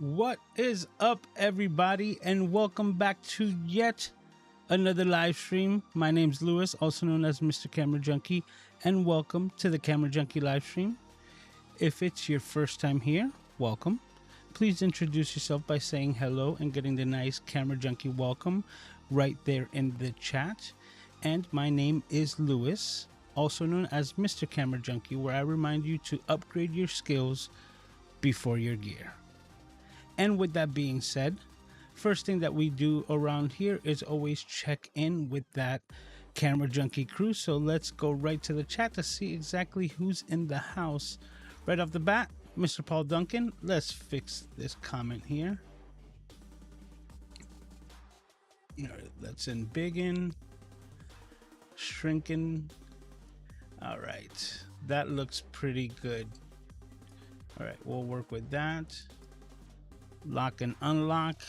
What is up, everybody, and welcome back to yet another live stream. My name's Lewis, also known as Mr. Camera Junkie, and welcome to the Camera Junkie live stream. If it's your first time here, welcome. Please introduce yourself by saying hello and getting the nice Camera Junkie welcome right there in the chat. And my name is Lewis, also known as Mr. Camera Junkie, where I remind you to upgrade your skills before your gear. And with that being said, first thing that we do around here is always check in with that Camera Junkie crew. So let's go right to the chat to see exactly who's in the house. Right off the bat, Mr. Paul Duncan, let's fix this comment here. All right, that's in biggin, shrinking. All right, that looks pretty good. All right, we'll work with that. Lock and unlock.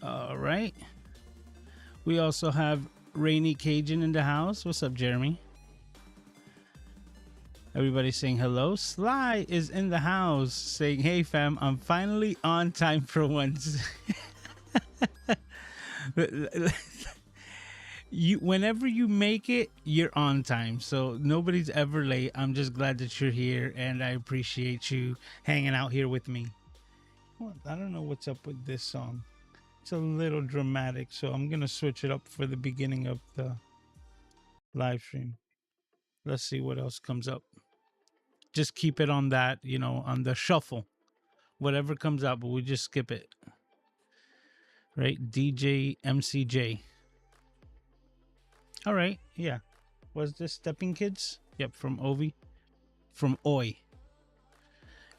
All right. We also have Rainy Cajun in the house. What's up, Jeremy? Everybody saying hello. Sly is in the house saying, hey fam, I'm finally on time for once. Whenever you make it, you're on time. So nobody's ever late. I'm just glad that you're here, and I appreciate you hanging out here with me. I don't know what's up with this song. It's a little dramatic, so I'm gonna switch it up for the beginning of the live stream. Let's see what else comes up. Just keep it on that, you know, on the shuffle. Whatever comes out, but we just skip it. Right? DJ MCJ. All right, yeah. Was this Stepping Kids? Yep, from Ovi. From Oi.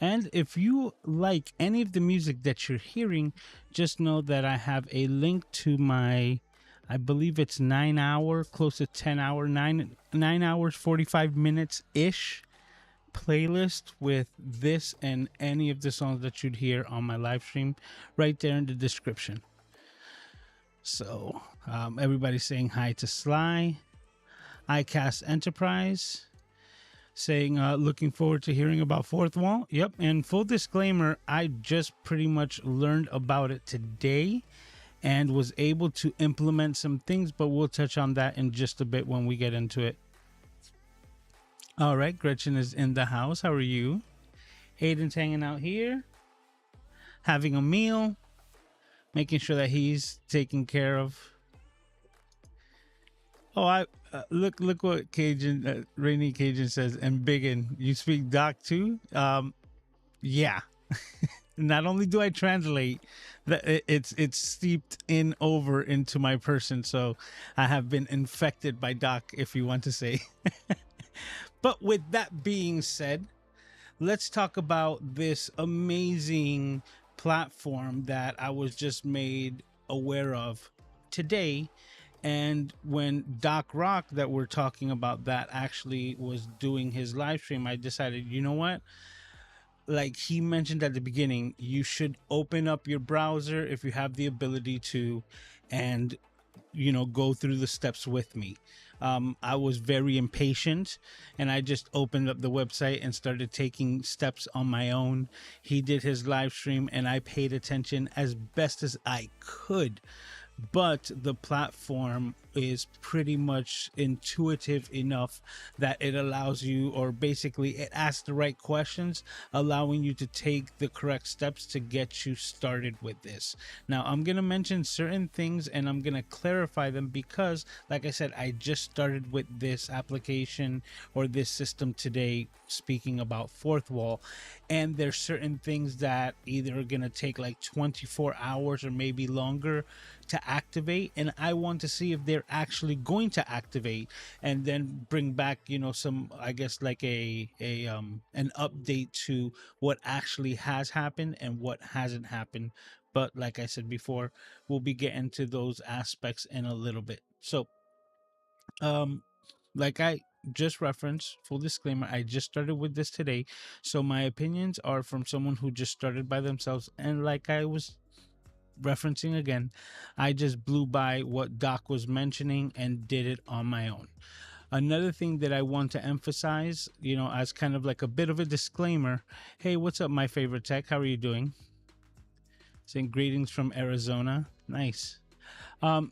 And if you like any of the music that you're hearing, just know that I have a link to my, I believe it's 9 hour, close to 10 hour, 9 hours, 45 minutes ish playlist with this and any of the songs that you'd hear on my live stream right there in the description. So everybody's saying hi to Sly, iCast Enterprise. Saying, looking forward to hearing about Fourthwall. Yep, and full disclaimer, I just pretty much learned about it today and was able to implement some things, but we'll touch on that in just a bit when we get into it. All right, Gretchen is in the house. How are you? Hayden's hanging out here, having a meal, making sure that he's taken care of. Oh, look what Cajun, Rainy Cajun says, and Biggin, you speak Doc too? Yeah. Not only do I translate, it's steeped in over into my person, so I have been infected by Doc, if you want to say. But with that being said, let's talk about this amazing platform that I was just made aware of today. And when Doc Rock that we're talking about that actually was doing his live stream, I decided, you know what? Like he mentioned at the beginning, you should open up your browser if you have the ability to, and, you know, go through the steps with me. I was very impatient and I just opened up the website and started taking steps on my own. He did his live stream and I paid attention as best as I could. But the platform is pretty much intuitive enough that it allows you, or basically it asks the right questions, allowing you to take the correct steps to get you started with this. Now, I'm going to mention certain things and I'm going to clarify them because, like I said, I just started with this application or this system today, speaking about Fourthwall, and there's certain things that either are going to take like 24 hours or maybe longer to activate, and I want to see if they're actually going to activate and then bring back, you know, some, I guess, like an update to what actually has happened and what hasn't happened. But like I said before, we'll be getting to those aspects in a little bit. So like I just referenced, full disclaimer, I just started with this today, so my opinions are from someone who just started by themselves, and like I was referencing again, I just blew by what Doc was mentioning and did it on my own. Another thing that I want to emphasize, you know, as kind of like a bit of a disclaimer, hey, what's up, my favorite tech? How are you doing? Saying greetings from Arizona. Nice.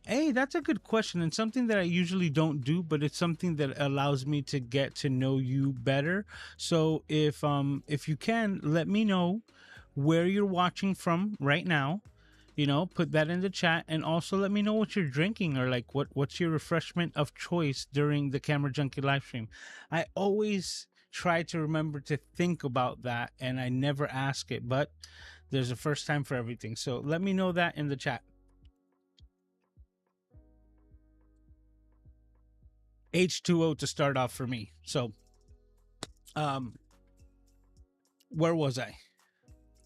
Hey, that's a good question, and something that I usually don't do, but it's something that allows me to get to know you better. So if you can let me know where you're watching from right now, put that in the chat, and also let me know what you're drinking, or like what's your refreshment of choice during the Camera Junkie live stream. I always try to remember to think about that, and I never ask it, but there's a first time for everything. So let me know that in the chat. H2O to start off for me. So, um, where was I?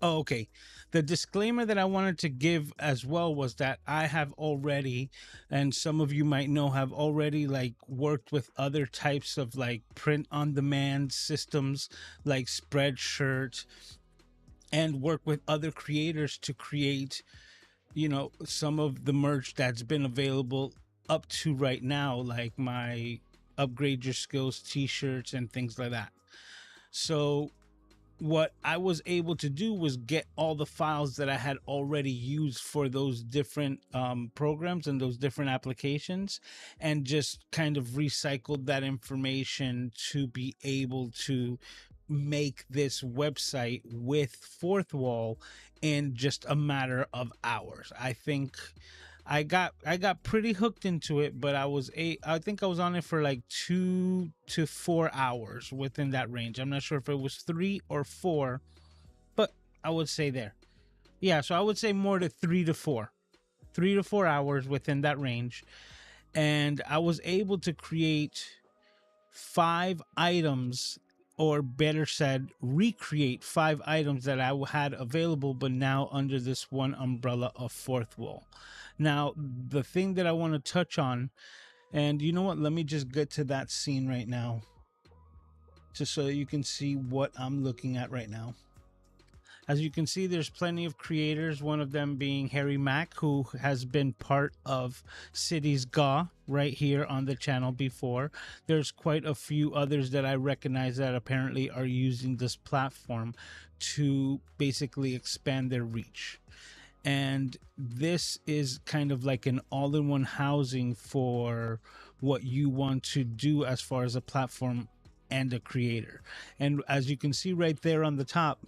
Oh, okay. The disclaimer that I wanted to give as well was that I have already, and some of you might know, have already like worked with other types of like print on demand systems like Spreadshirt, and work with other creators to create, some of the merch that's been available up to right now, like my Upgrade Your Skills t-shirts and things like that. So what I was able to do was get all the files that I had already used for those different programs and those different applications, and just kind of recycled that information to be able to make this website with Fourthwall in just a matter of hours. I think I got pretty hooked into it, but I think I was on it for like 2 to 4 hours, within that range. I'm not sure if it was 3 or 4, but I would say there. Yeah, so I would say more to 3 to 4. 3 to 4 hours within that range. And I was able to create 5 items, or better said, recreate 5 items that I had available, but now under this one umbrella of Fourthwall. Now, the thing that I want to touch on, and you know what, let me just get to that scene right now, just so you can see what I'm looking at right now. As you can see, there's plenty of creators, one of them being Harry Mack, who has been part of Cities Gaw right here on the channel before. There's quite a few others that I recognize that apparently are using this platform to basically expand their reach. And this is kind of like an all-in-one housing for what you want to do as far as a platform and a creator. And as you can see right there on the top,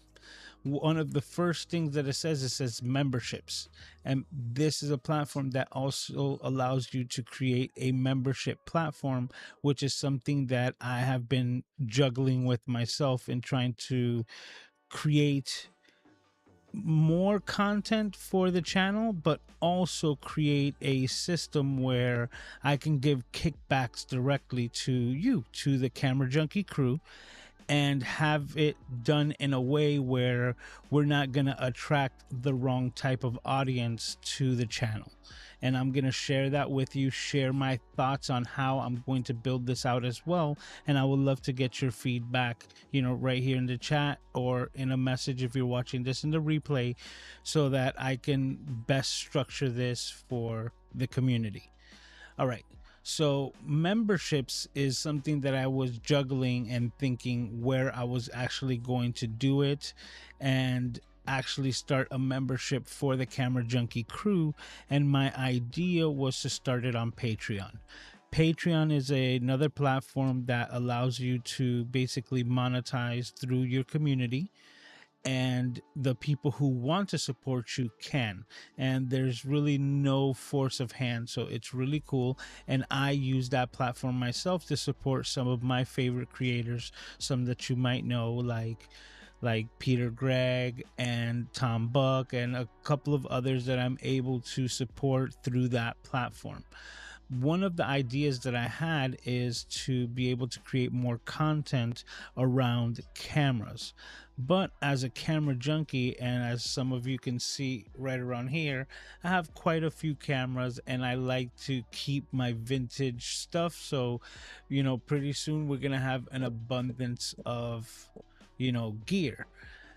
one of the first things that it says memberships. And this is a platform that also allows you to create a membership platform, which is something that I have been juggling with myself in trying to create more content for the channel, but also create a system where I can give kickbacks directly to you, to the Camera Junkie crew, and have it done in a way where we're not going to attract the wrong type of audience to the channel. And I'm going to share that with you, share my thoughts on how I'm going to build this out as well. And I would love to get your feedback, right here in the chat, or in a message if you're watching this in the replay, so that I can best structure this for the community. All right. So memberships is something that I was juggling and thinking where I was actually going to do it, and actually start a membership for the Camera Junkie crew. And my idea was to start it on Patreon. Patreon is another platform that allows you to basically monetize through your community, and the people who want to support you can, and there's really no force of hand, so it's really cool. And I use that platform myself to support some of my favorite creators, some that you might know, like Peter Gregg and Tom Buck, and a couple of others that I'm able to support through that platform. One of the ideas that I had is to be able to create more content around cameras. But as a camera junkie, and as some of you can see right around here, I have quite a few cameras, and I like to keep my vintage stuff. So, pretty soon we're going to have an abundance of, gear.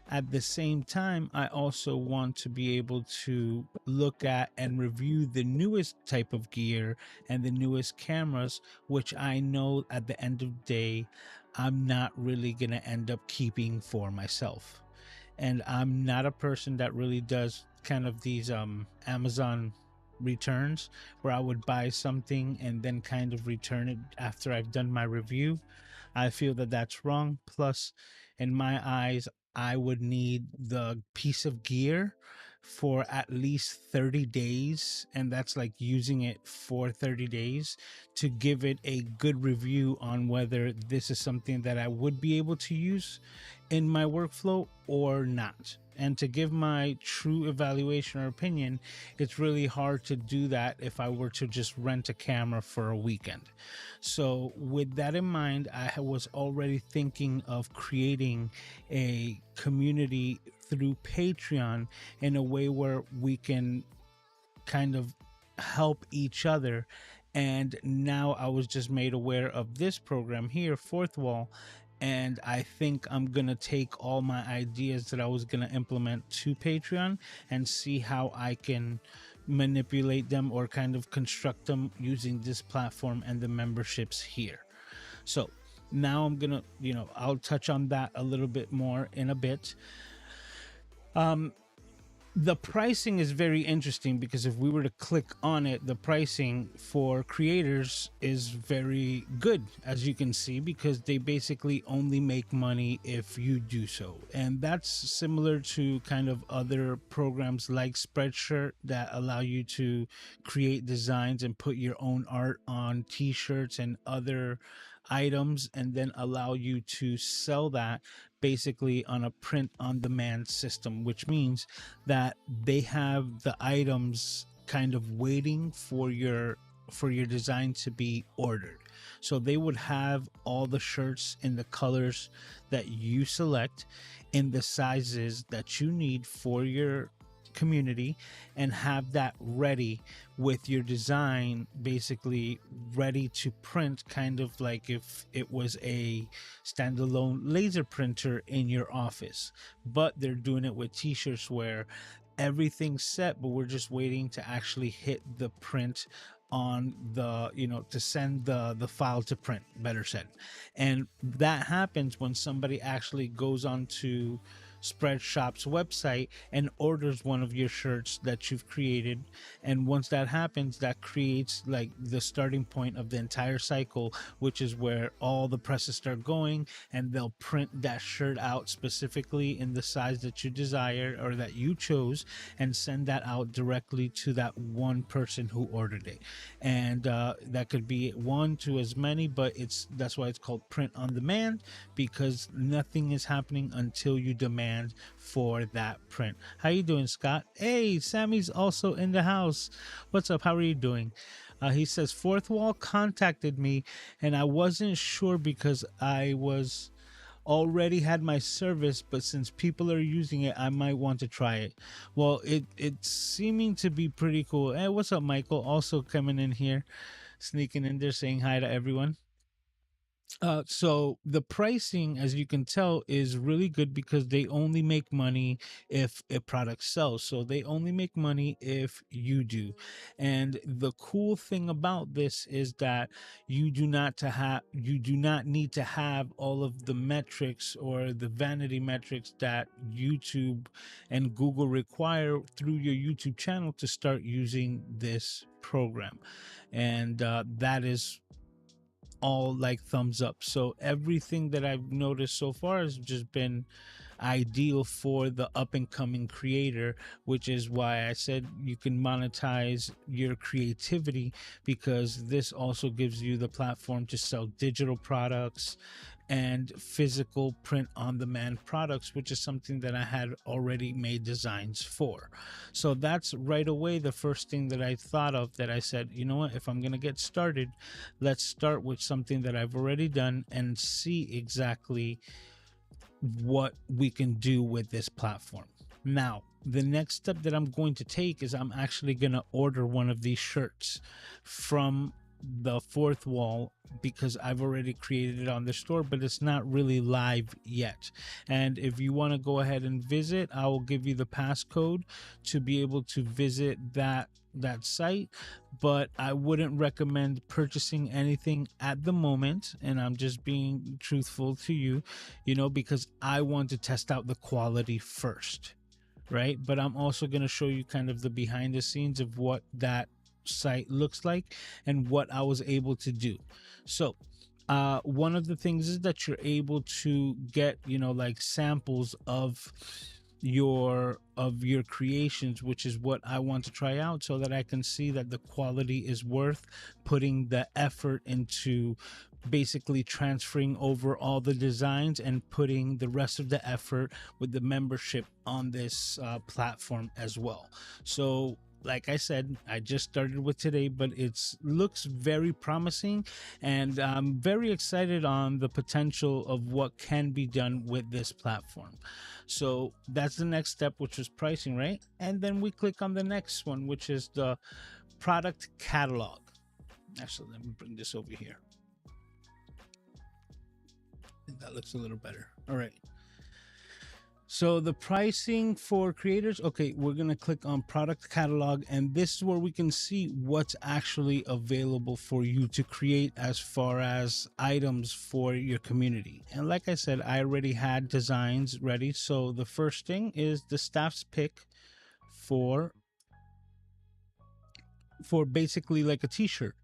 At the same time, I also want to be able to look at and review the newest type of gear and the newest cameras, which I know at the end of the day, I'm not really going to end up keeping for myself. And I'm not a person that really does kind of these Amazon returns, where I would buy something and then kind of return it after I've done my review. I feel that that's wrong. Plus, in my eyes, I would need the piece of gear for at least 30 days, and that's like using it for 30 days to give it a good review on whether this is something that I would be able to use in my workflow or not. And to give my true evaluation or opinion, it's really hard to do that if I were to just rent a camera for a weekend. So, with that in mind, I was already thinking of creating a community through Patreon in a way where we can kind of help each other. And now I was just made aware of this program here, Fourthwall, and I think I'm gonna take all my ideas that I was gonna implement to Patreon and see how I can manipulate them or kind of construct them using this platform and the memberships here. So now I'm gonna, I'll touch on that a little bit more in a bit. The pricing is very interesting because if we were to click on it, the pricing for creators is very good, as you can see, because they basically only make money if you do so. And that's similar to kind of other programs like Spreadshirt that allow you to create designs and put your own art on t-shirts and other items and then allow you to sell that basically on a print on demand system, which means that they have the items kind of waiting for your design to be ordered. So they would have all the shirts in the colors that you select in the sizes that you need for your community and have that ready with your design basically ready to print, kind of like if it was a standalone laser printer in your office. But they're doing it with t-shirts where everything's set, but we're just waiting to actually hit the print on the, to send the file to print, better said. And that happens when somebody actually goes on to Spreadshop's website and orders one of your shirts that you've created. And once that happens, that creates like the starting point of the entire cycle, which is where all the presses start going, and they'll print that shirt out specifically in the size that you desire or that you chose and send that out directly to that one person who ordered it. And that could be one to as many, but that's why it's called print on demand, because nothing is happening until you demand for that print. How you doing, Scott? Hey, Sammy's also in the house. What's up? How are you doing? He says Fourthwall contacted me and I wasn't sure because I was already had my service, but since people are using it, I might want to try it. Well, it's seeming to be pretty cool. Hey, what's up, Michael? Also coming in here, sneaking in there, saying hi to everyone. So the pricing, as you can tell, is really good because they only make money if a product sells. So they only make money if you do. And the cool thing about this is that you do not need to have all of the metrics or the vanity metrics that YouTube and Google require through your YouTube channel to start using this program. And that is all like thumbs up. So everything that I've noticed so far has just been ideal for the up and coming creator, which is why I said you can monetize your creativity, because this also gives you the platform to sell digital products and physical print on demand products, which is something that I had already made designs for. So that's right away the first thing that I thought of, that I said, you know what, if I'm going to get started, let's start with something that I've already done and see exactly what we can do with this platform. Now, the next step that I'm going to take is I'm actually going to order one of these shirts from the Fourthwall, because I've already created it on the store, but it's not really live yet. And if you want to go ahead and visit, I will give you the passcode to be able to visit that site, but I wouldn't recommend purchasing anything at the moment. And I'm just being truthful to you, because I want to test out the quality first. right? But I'm also going to show you kind of the behind the scenes of what that site looks like and what I was able to do. So, one of the things is that you're able to get, like samples of your creations, which is what I want to try out so that I can see that the quality is worth putting the effort into, basically transferring over all the designs and putting the rest of the effort with the membership on this platform as well. So like I said, I just started with today, but it's looks very promising, and I'm very excited on the potential of what can be done with this platform. So that's the next step, which is pricing, right? And then we click on the next one, which is the product catalog. Actually, let me bring this over here. I think that looks a little better. All right. So the pricing for creators, okay, we're going to click on product catalog, and this is where we can see what's actually available for you to create as far as items for your community. And like I said, I already had designs ready. So the first thing is the staff's pick for basically like a t-shirt.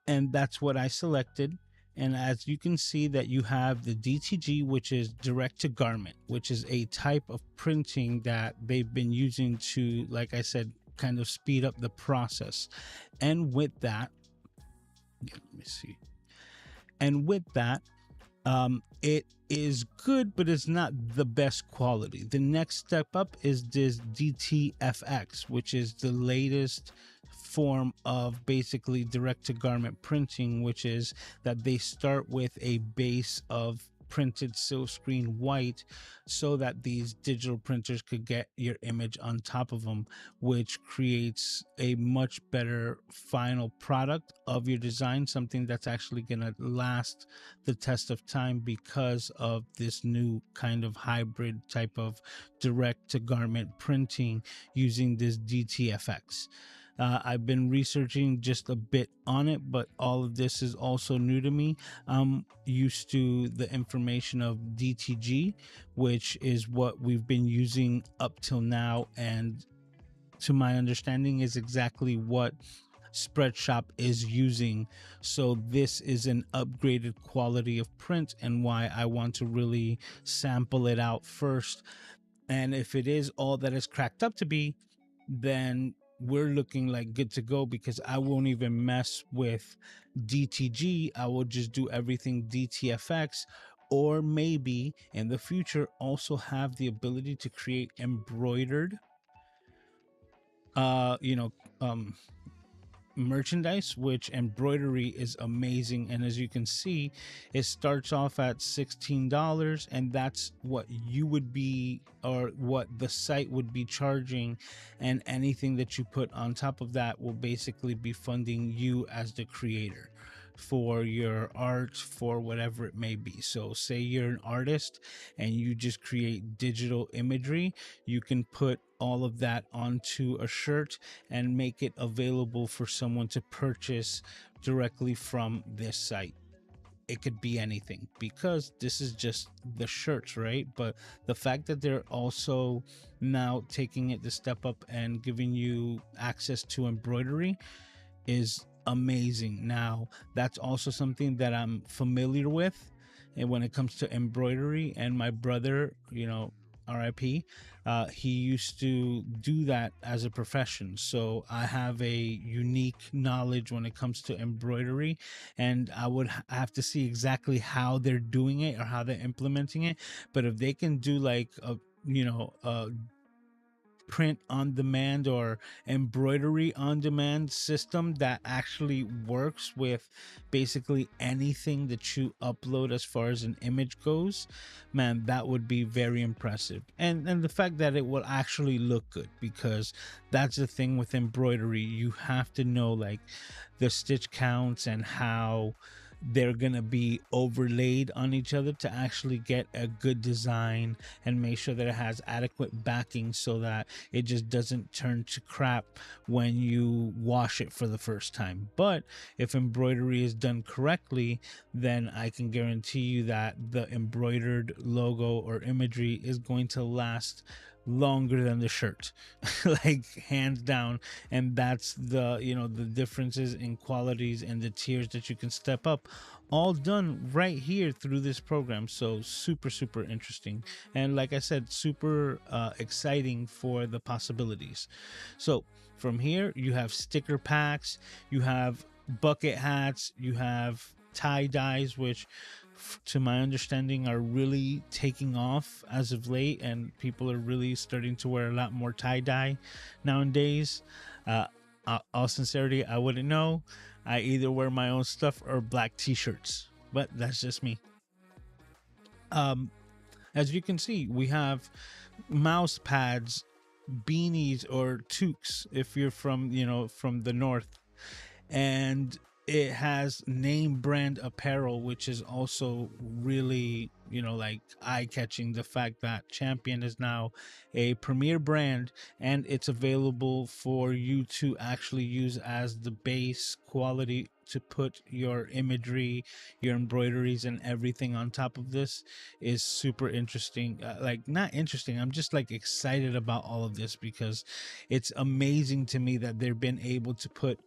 And that's what I selected. And as you can see that you have the DTG, which is direct to garment, which is a type of printing that they've been using to, like I said, kind of speed up the process. And with that, let me see. And with that, it is good, but it's not the best quality. The next step up is this DTFX, which is the latest form of basically direct to garment printing, which is that they start with a base of printed silkscreen white so that these digital printers could get your image on top of them, which creates a much better final product of your design, something that's actually going to last the test of time because of this new kind of hybrid type of direct to garment printing using this DTFX. I've been researching just a bit on it, but all of this is also new to me. I'm used to the information of DTG, which is what we've been using up till now, and to my understanding is exactly what Spreadshop is using. So this is an upgraded quality of print, and why I want to really sample it out first. And if it is all that it's cracked up to be, then we're looking like good to go, because I won't even mess with DTG. I will just do everything DTFX, or maybe in the future also have the ability to create embroidered uh you know um merchandise, which embroidery is amazing. And as you can see, it starts off at $16, and that's what you would be, or what the site would be charging, and anything that you put on top of that will basically be funding you as the creator for your art, for whatever it may be. So say you're an artist and you just create digital imagery, you can put all of that onto a shirt and make it available for someone to purchase directly from this site. It could be anything, because this is just the shirts, right? But the fact that they're also now taking it the step up and giving you access to embroidery is amazing. Now, that's also something that I'm familiar with, and when it comes to embroidery, and my brother, RIP, he used to do that as a profession. So I have a unique knowledge when it comes to embroidery, and I would have to see exactly how they're doing it or how they're implementing it. But if they can do like a print on demand or embroidery on demand system that actually works with basically anything that you upload as far as an image goes, man, that would be very impressive. And the fact that it will actually look good, because that's the thing with embroidery. You have to know like the stitch counts and how they're gonna be overlaid on each other to actually get a good design, and make sure that it has adequate backing so that it just doesn't turn to crap when you wash it for the first time. But if embroidery is done correctly, then I can guarantee you that the embroidered logo or imagery is going to last longer than the shirt, like hands down. And that's the, the differences in qualities and the tiers that you can step up, all done right here through this program. So super, super interesting. And like I said, super exciting for the possibilities. So from here, you have sticker packs, you have bucket hats, you have tie dyes, which to my understanding are really taking off as of late, and people are really starting to wear a lot more tie dye nowadays. uh, all sincerity, I wouldn't know. I either wear my own stuff or black t-shirts, but that's just me. um, as you can see, we have mouse pads, beanies or toques if you're from, from the north, and it has name brand apparel, which is also really, like eye catching. The fact that Champion is now a premier brand, and it's available for you to actually use as the base quality to put your imagery, your embroideries and everything on top of this, is super interesting. Like, not interesting, I'm just like excited about all of this, because it's amazing to me that they've been able to put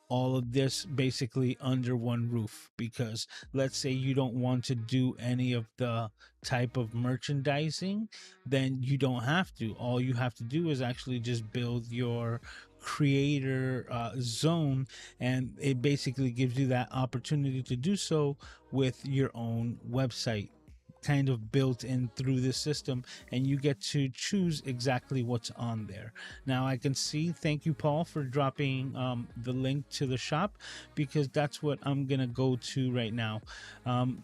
all of this basically under one roof. Because let's say you don't want to do any of the type of merchandising, then you don't have to. All you have to do is actually just build your creator zone, and it basically gives you that opportunity to do so with your own website kind of built in through the system, and you get to choose exactly what's on there. Now I can see, thank you Paul for dropping the link to the shop, because that's what I'm gonna go to right now.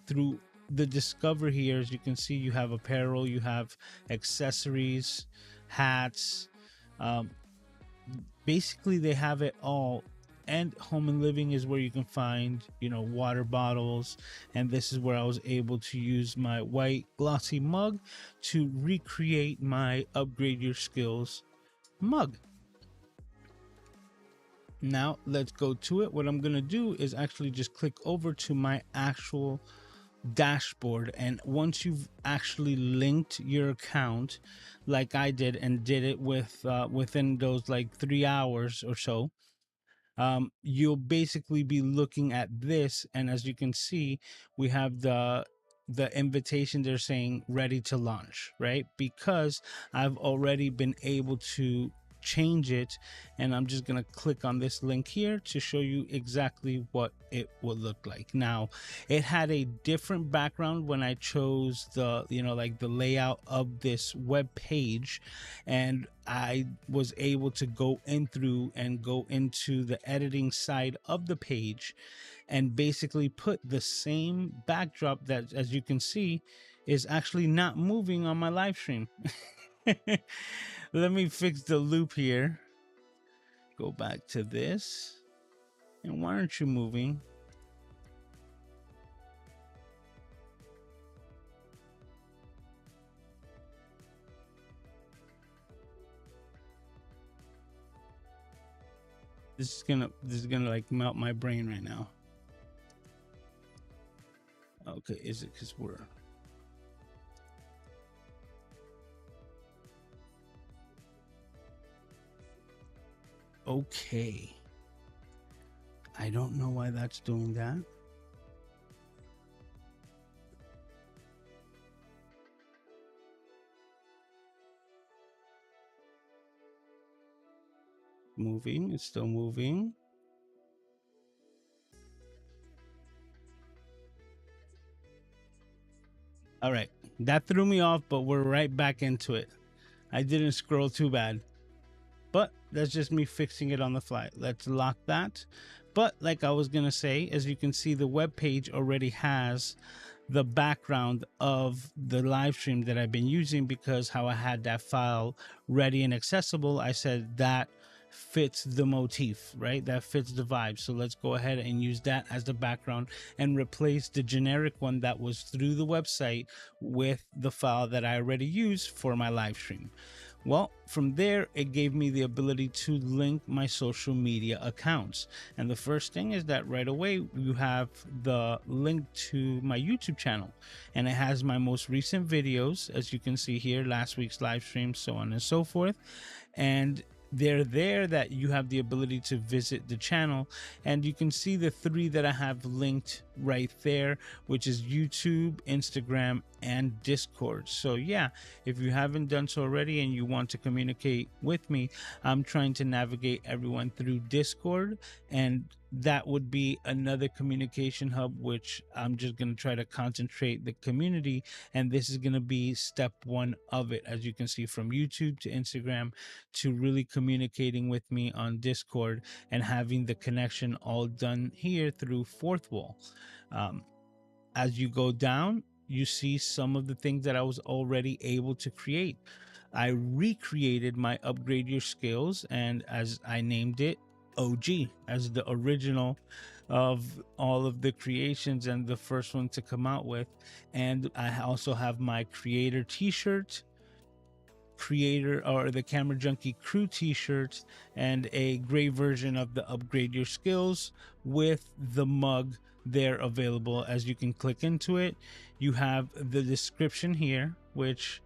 Through the discover here, as you can see, you have apparel, you have accessories, hats, um, basically they have it all. And home and living is where you can find, water bottles. And this is where I was able to use my white glossy mug to recreate my upgrade your skills mug. Now let's go to it. What I'm going to do is actually just click over to my actual dashboard, and once you've actually linked your account like I did, and did it with within those like 3 hours or so, you'll basically be looking at this. And as you can see, we have the invitation, they're saying ready to launch, right? Because I've already been able to change it, and I'm just gonna click on this link here to show you exactly what it would look like. Now, it had a different background when I chose the, like the layout of this web page, and I was able to go in through and go into the editing side of the page and basically put the same backdrop that, as you can see, is actually not moving on my live stream. Let me fix the loop here. Go back to this. And why aren't you moving? This is gonna like melt my brain right now. Okay, is it because we're okay? I don't know why that's doing that. Moving, it's still moving. All right, that threw me off, but we're right back into it. I didn't scroll too bad, but that's just me fixing it on the fly. Let's lock that. But like I was gonna say, as you can see, the web page already has the background of the live stream that I've been using, because how I had that file ready and accessible, I said that fits the motif, right? That fits the vibe. So let's go ahead and use that as the background and replace the generic one that was through the website with the file that I already used for my live stream. Well, from there, it gave me the ability to link my social media accounts. And the first thing is that right away, you have the link to my YouTube channel. And it has my most recent videos, as you can see here, last week's live stream, so on and so forth. And they're there that you have the ability to visit the channel, and you can see the three that I have linked right there, which is YouTube, Instagram, and Discord. So yeah, if you haven't done so already and you want to communicate with me, I'm trying to navigate everyone through Discord, and that would be another communication hub, which I'm just going to try to concentrate the community. And this is going to be step one of it, as you can see, from YouTube to Instagram to really communicating with me on Discord and having the connection all done here through Fourthwall. Um, as you go down, you see some of the things that I was already able to create. I recreated my upgrade your skills, and as I named it, OG, as the original of all of the creations and the first one to come out with. And I also have my creator t-shirt, creator or the Camera Junkie crew t-shirts, and a gray version of the upgrade your skills with the mug there available. As you can click into it, you have the description here, which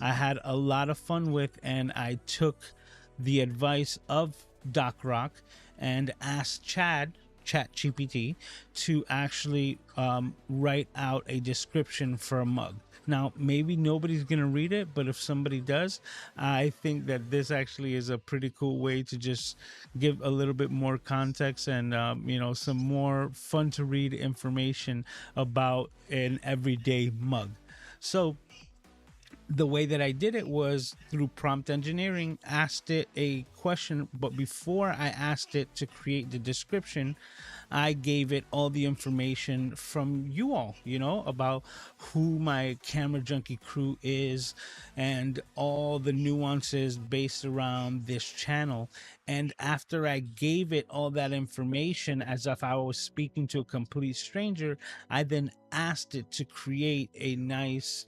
I had a lot of fun with, and I took the advice of Doc Rock and asked ChatGPT to actually write out a description for a mug. Now, maybe nobody's going to read it, but if somebody does, I think that this actually is a pretty cool way to just give a little bit more context and, some more fun to read information about an everyday mug. So, the way that I did it was through prompt engineering, asked it a question, but before I asked it to create the description, I gave it all the information from you all, about who my Camera Junkie crew is and all the nuances based around this channel. And after I gave it all that information as if I was speaking to a complete stranger, I then asked it to create a nice,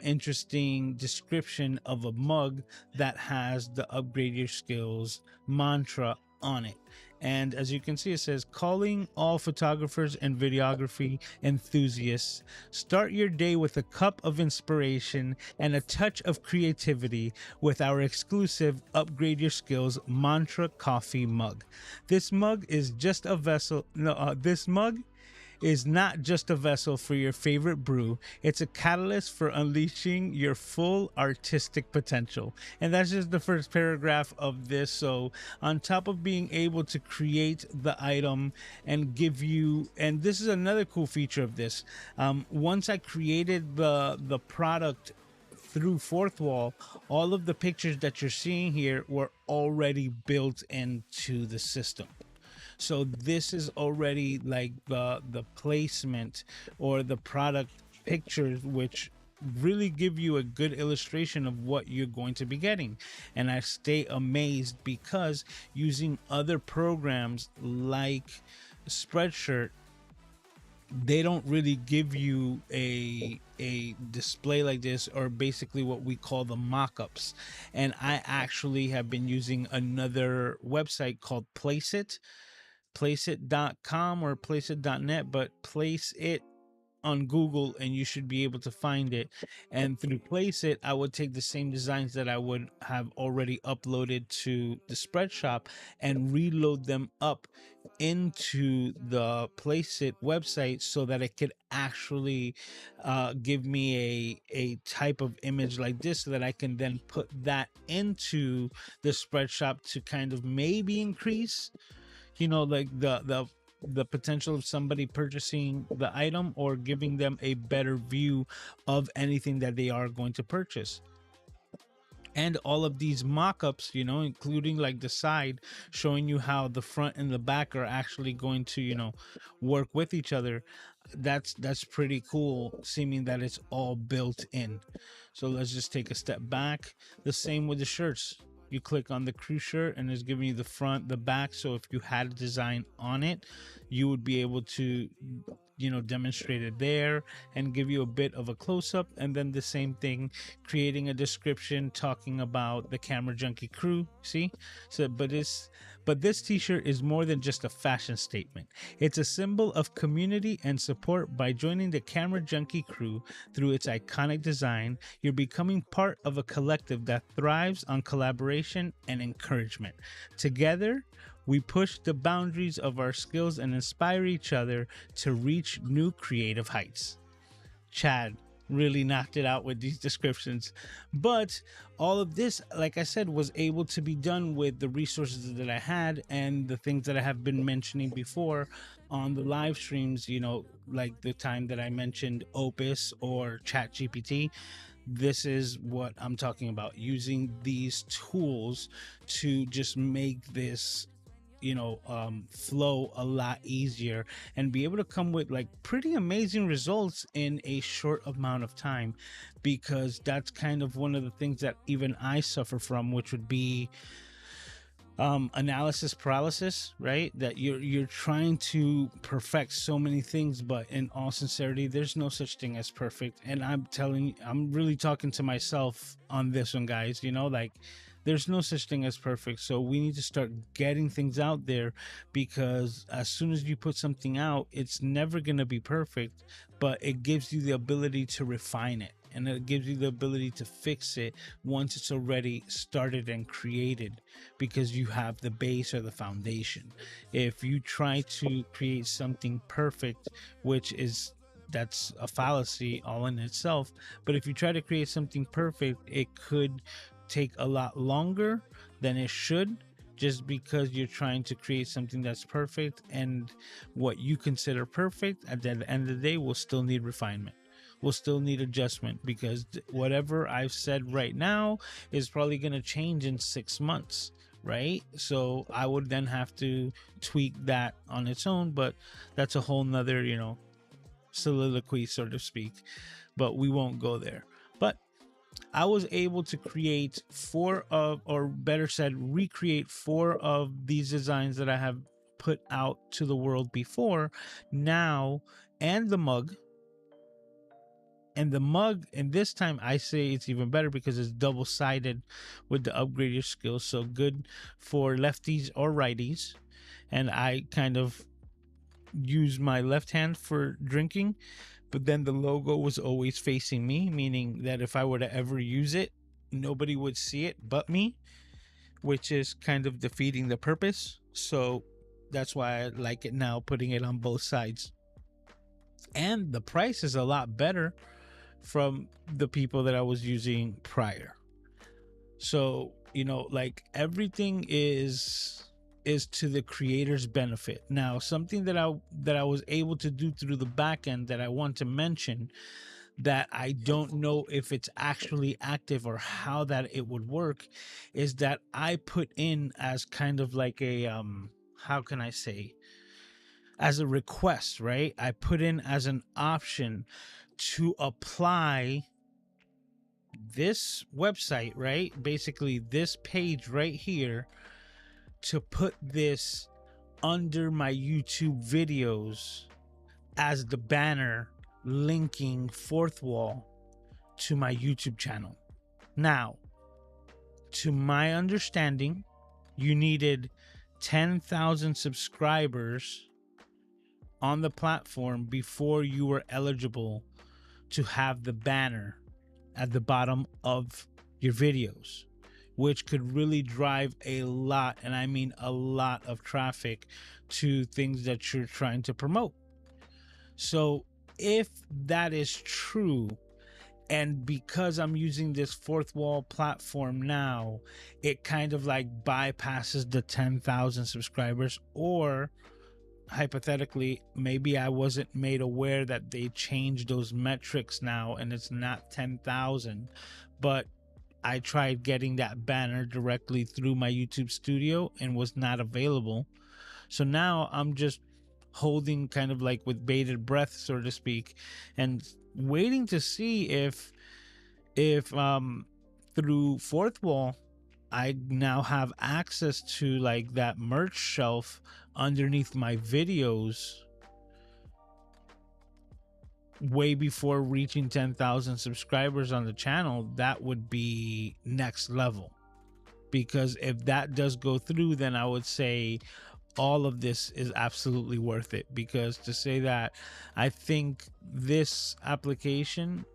interesting description of a mug that has the upgrade your skills mantra on it. And as you can see, it says, calling all photographers and videography enthusiasts. Start your day with a cup of inspiration and a touch of creativity with our exclusive Upgrade Your Skills Mantra Coffee mug. This mug is just a vessel. No, this mug is not just a vessel for your favorite brew, it's a catalyst for unleashing your full artistic potential. And that's just the first paragraph of this. So, on top of being able to create the item and give you, and this is another cool feature of this, once I created the product through Fourthwall, all of the pictures that you're seeing here were already built into the system. So this is already like the placement or the product pictures, which really give you a good illustration of what you're going to be getting. And I stay amazed because using other programs like Spreadshirt, they don't really give you a display like this, or basically what we call the mock-ups. And I actually have been using another website called placeit.com or placeit.net, but place it on Google and you should be able to find it. And through Placeit, I would take the same designs that I would have already uploaded to the Spreadshop and reload them up into the Placeit website so that it could actually give me a type of image like this, so that I can then put that into the Spreadshop to kind of maybe increase, like the potential of somebody purchasing the item, or giving them a better view of anything that they are going to purchase. And all of these mock-ups, including like the side, showing you how the front and the back are actually going to, work with each other. That's pretty cool, seeming that it's all built in. So let's just take a step back. The same with the shirts. You click on the crew shirt and it's giving you the front, the back. So if you had a design on it, you would be able to, demonstrate it there and give you a bit of a close up. And then the same thing, creating a description talking about the Camera Junkie crew. See? So, but this t-shirt is more than just a fashion statement. It's a symbol of community and support. By joining the Camera Junkie crew through its iconic design, you're becoming part of a collective that thrives on collaboration and encouragement. Together, we push the boundaries of our skills and inspire each other to reach new creative heights. Chad really knocked it out with these descriptions. But all of this, like I said, was able to be done with the resources that I had and the things that I have been mentioning before on the live streams, like the time that I mentioned Opus or ChatGPT. This is what I'm talking about, using these tools to just make this flow a lot easier and be able to come with like pretty amazing results in a short amount of time, because that's kind of one of the things that even I suffer from, which would be analysis paralysis, right? That you're trying to perfect so many things, but in all sincerity, there's no such thing as perfect. And I'm really talking to myself on this one, guys. Like, there's no such thing as perfect. So we need to start getting things out there, because as soon as you put something out, it's never going to be perfect, but it gives you the ability to refine it. And it gives you the ability to fix it once it's already started and created, because you have the base or the foundation. If you try to create something perfect, that's a fallacy all in itself. But if you try to create something perfect, it could take a lot longer than it should, just because you're trying to create something that's perfect, and what you consider perfect at the end of the day will still need refinement, will still need adjustment, because whatever I've said right now is probably going to change in 6 months, right? So I would then have to tweak that on its own, but that's a whole nother soliloquy, so to speak, but we won't go there. But I was able to create recreate 4 of these designs that I have put out to the world before now, and the mug. And this time I say it's even better because it's double-sided with the upgrade your skills. So good for lefties or righties. And I kind of use my left hand for drinking, but then the logo was always facing me, meaning that if I were to ever use it, nobody would see it but me, which is kind of defeating the purpose. So that's why I like it now, putting it on both sides. And the price is a lot better from the people that I was using prior. So, like, everything is to the creator's benefit. Now, something that I was able to do through the back end that I want to mention, that I don't know if it's actually active or how that it would work, is that I put in as kind of like a how can I say, as a request, right? I put in as an option to apply this website, right? Basically this page right here, to put this under my YouTube videos as the banner linking Fourthwall to my YouTube channel. Now, to my understanding, you needed 10,000 subscribers on the platform before you were eligible to have the banner at the bottom of your videos, which could really drive a lot, and I mean a lot, of traffic to things that you're trying to promote. So if that is true, and because I'm using this Fourthwall platform now, it kind of like bypasses the 10,000 subscribers, or hypothetically, maybe I wasn't made aware that they changed those metrics now and it's not 10,000, but I tried getting that banner directly through my YouTube studio and was not available. So now I'm just holding kind of like with bated breath, so to speak, and waiting to see if through Fourthwall I now have access to like that merch shelf underneath my videos way before reaching 10,000 subscribers on the channel. That would be next level, because if that does go through, then I would say all of this is absolutely worth it. Because to say that, I think this application,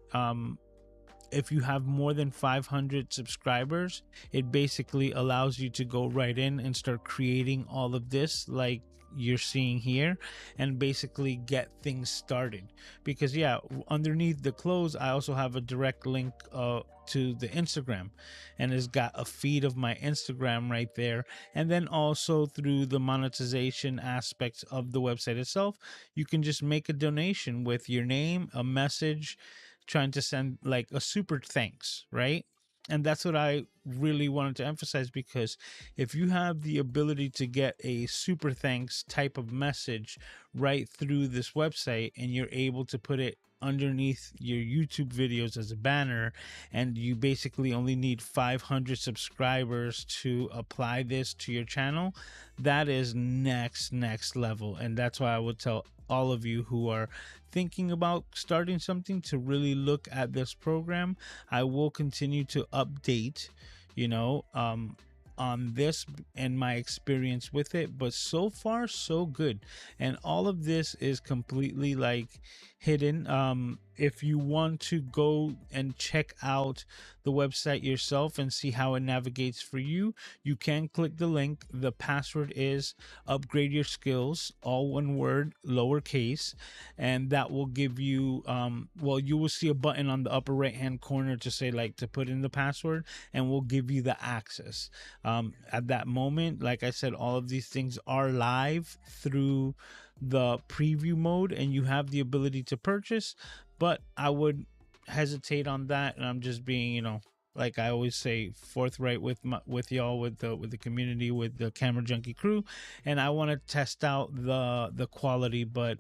if you have more than 500 subscribers, it basically allows you to go right in and start creating all of this like you're seeing here, and basically get things started. Because yeah, underneath the clothes, I also have a direct link to the Instagram, and it's got a feed of my Instagram right there. And then also through the monetization aspects of the website itself, you can just make a donation with your name, a message, trying to send like a super thanks, right? And that's what I really wanted to emphasize, because if you have the ability to get a super thanks type of message right through this website, and you're able to put it underneath your YouTube videos as a banner, and you basically only need 500 subscribers to apply this to your channel, that is next level. And that's why I would tell all of you who are thinking about starting something to really look at this program. I will continue to update, you know, on this and my experience with it, but so far so good. And all of this is completely like hidden. If you want to go and check out the website yourself and see how it navigates for you, you can click the link. The password is upgrade your skills, all one word, lowercase, and that will give you well, you will see a button on the upper right hand corner to say like to put in the password, and we'll give you the access. At that moment, like I said, all of these things are live through the preview mode, and you have the ability to purchase, but I would hesitate on that. And I'm just being, you know, like I always say, forthright with y'all, with the community, with the Camera Junkie crew, and I want to test out the quality. But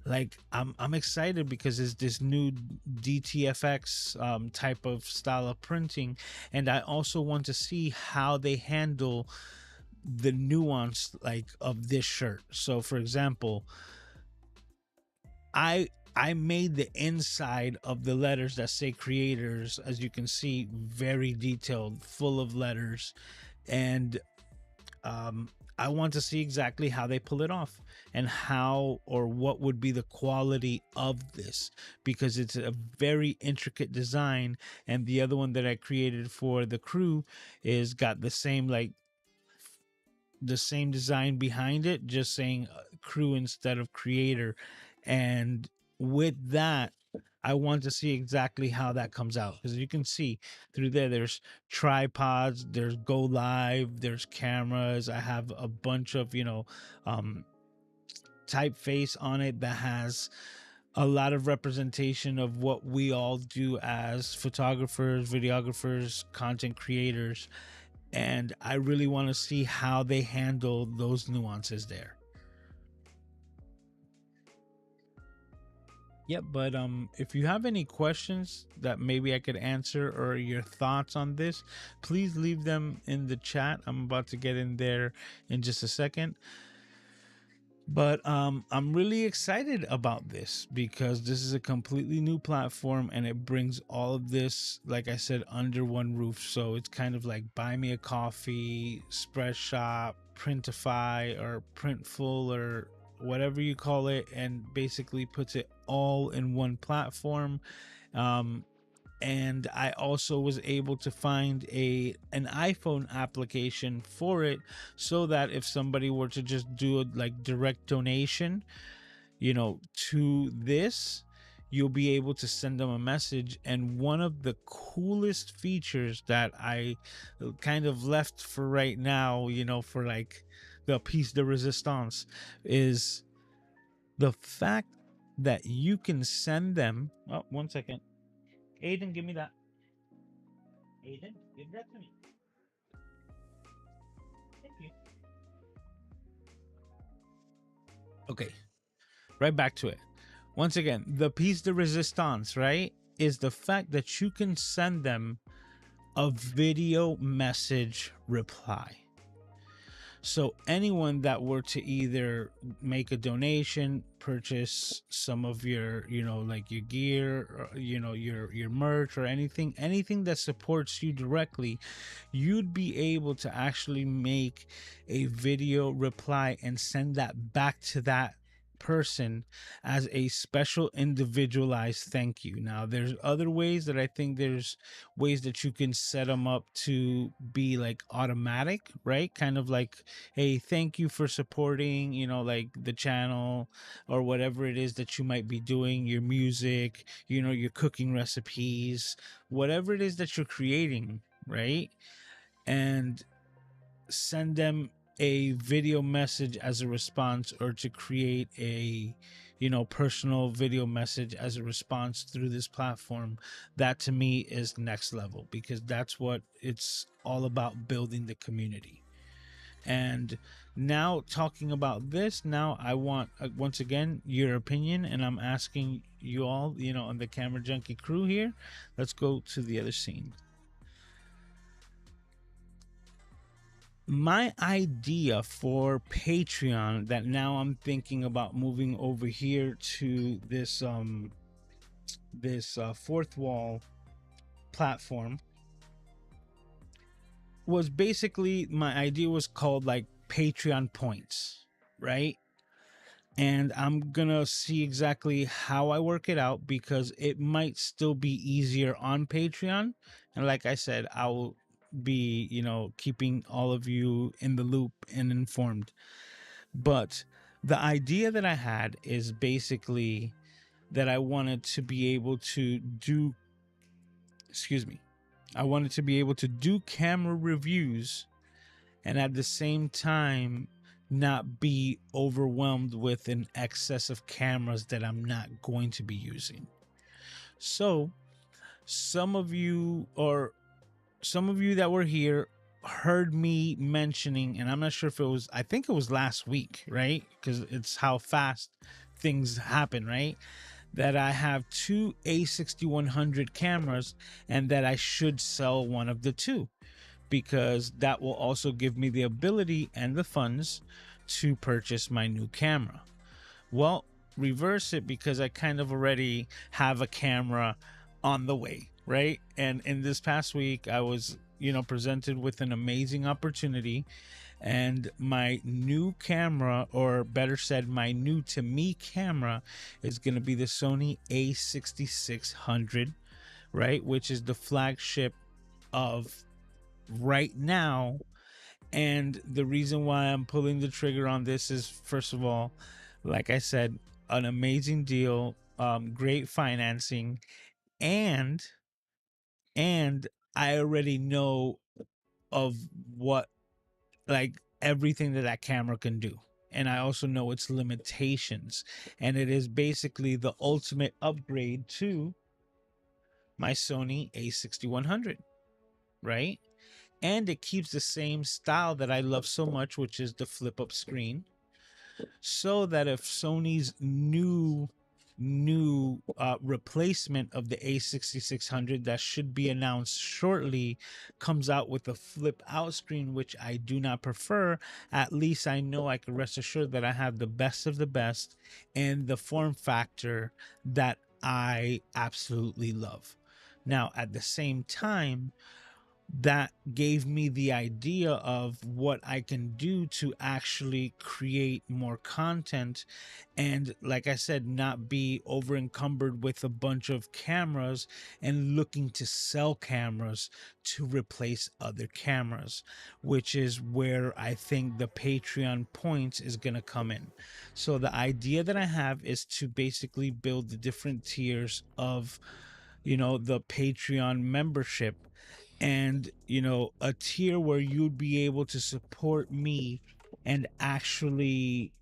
like I'm excited because it's this new DTFX type of style of printing, and I also want to see how they handle the nuance like of this shirt. So for example, I made the inside of the letters that say creators, as you can see, very detailed, full of letters, and I want to see exactly how they pull it off, and how or what would be the quality of this, because it's a very intricate design. And the other one that I created for the crew is got the same like the same design behind it, just saying crew instead of creator. And with that, I want to see exactly how that comes out, because you can see through there, there's tripods, there's go live, there's cameras. I have a bunch of, you know, typeface on it that has a lot of representation of what we all do as photographers, videographers, content creators. And I really want to see how they handle those nuances there. Yep, but if you have any questions that maybe I could answer, or your thoughts on this, please leave them in the chat. I'm about to get in there in just a second. But I'm really excited about this, because this is a completely new platform, and it brings all of this, like I said, under one roof. So it's kind of like Buy Me a Coffee, Spreadshop, Printify, or Printful, or whatever you call it, and basically puts it all in one platform. And I also was able to find an iPhone application for it, so that if somebody were to just do a like direct donation, you know, to this, you'll be able to send them a message. And one of the coolest features that I kind of left for right now, you know, for like the piece de resistance, is the fact that you can send them. Oh, 1 second. Aiden, give me that. Aiden, give that to me. Thank you. Okay, right back to it. Once again, the piece de resistance, right, is the fact that you can send them a video message reply. So anyone that were to either make a donation, purchase some of your, like your gear, or, your merch or anything that supports you directly, you'd be able to actually make a video reply and send that back to that person as a special individualized thank you. Now there's other ways that I think there's ways that you can set them up to be like automatic, right? Kind of like, hey, thank you for supporting, like the channel or whatever it is that you might be doing, your music, your cooking recipes, whatever it is that you're creating, right? And send them a video message as a response, or to create a personal video message as a response through this platform. That to me is next level, because that's what it's all about, building the community. And now, talking about this, now I want, once again, your opinion, and I'm asking you all, on the Camera Junkie crew here. Let's go to the other scene. My idea for Patreon, that now I'm thinking about moving over here to this Fourthwall platform, was basically, my idea was called like Patreon points, right? And I'm gonna see exactly how I work it out, because it might still be easier on Patreon. And like I said, I will be, keeping all of you in the loop and informed. But the idea that I had is basically that I wanted to be able to do, I wanted to be able to do camera reviews, and at the same time not be overwhelmed with an excess of cameras that I'm not going to be using. So some of you that were here heard me mentioning, and I'm not sure if it was, I think it was last week, right? Because it's how fast things happen, right? That I have two A6100 cameras, and that I should sell one of the two, because that will also give me the ability and the funds to purchase my new camera. Well, reverse it, because I kind of already have a camera on the way, right? And in this past week, I was, presented with an amazing opportunity, and my new camera, or better said, my new to me camera, is going to be the Sony A6600, right? Which is the flagship of right now. And the reason why I'm pulling the trigger on this is, first of all, like I said, an amazing deal, great financing, and I already know of what, like, everything that camera can do. And I also know its limitations, and it is basically the ultimate upgrade to my Sony A6100, right? And it keeps the same style that I love so much, which is the flip up screen, so that if Sony's new replacement of the A6600 that should be announced shortly comes out with a flip out screen, which I do not prefer, at least I know I can rest assured that I have the best of the best and the form factor that I absolutely love. Now, at the same time, that gave me the idea of what I can do to actually create more content, and, like I said, not be over encumbered with a bunch of cameras and looking to sell cameras to replace other cameras, which is where I think the Patreon points is going to come in. So the idea that I have is to basically build the different tiers of, the Patreon membership, and a tier where you'd be able to support me and actually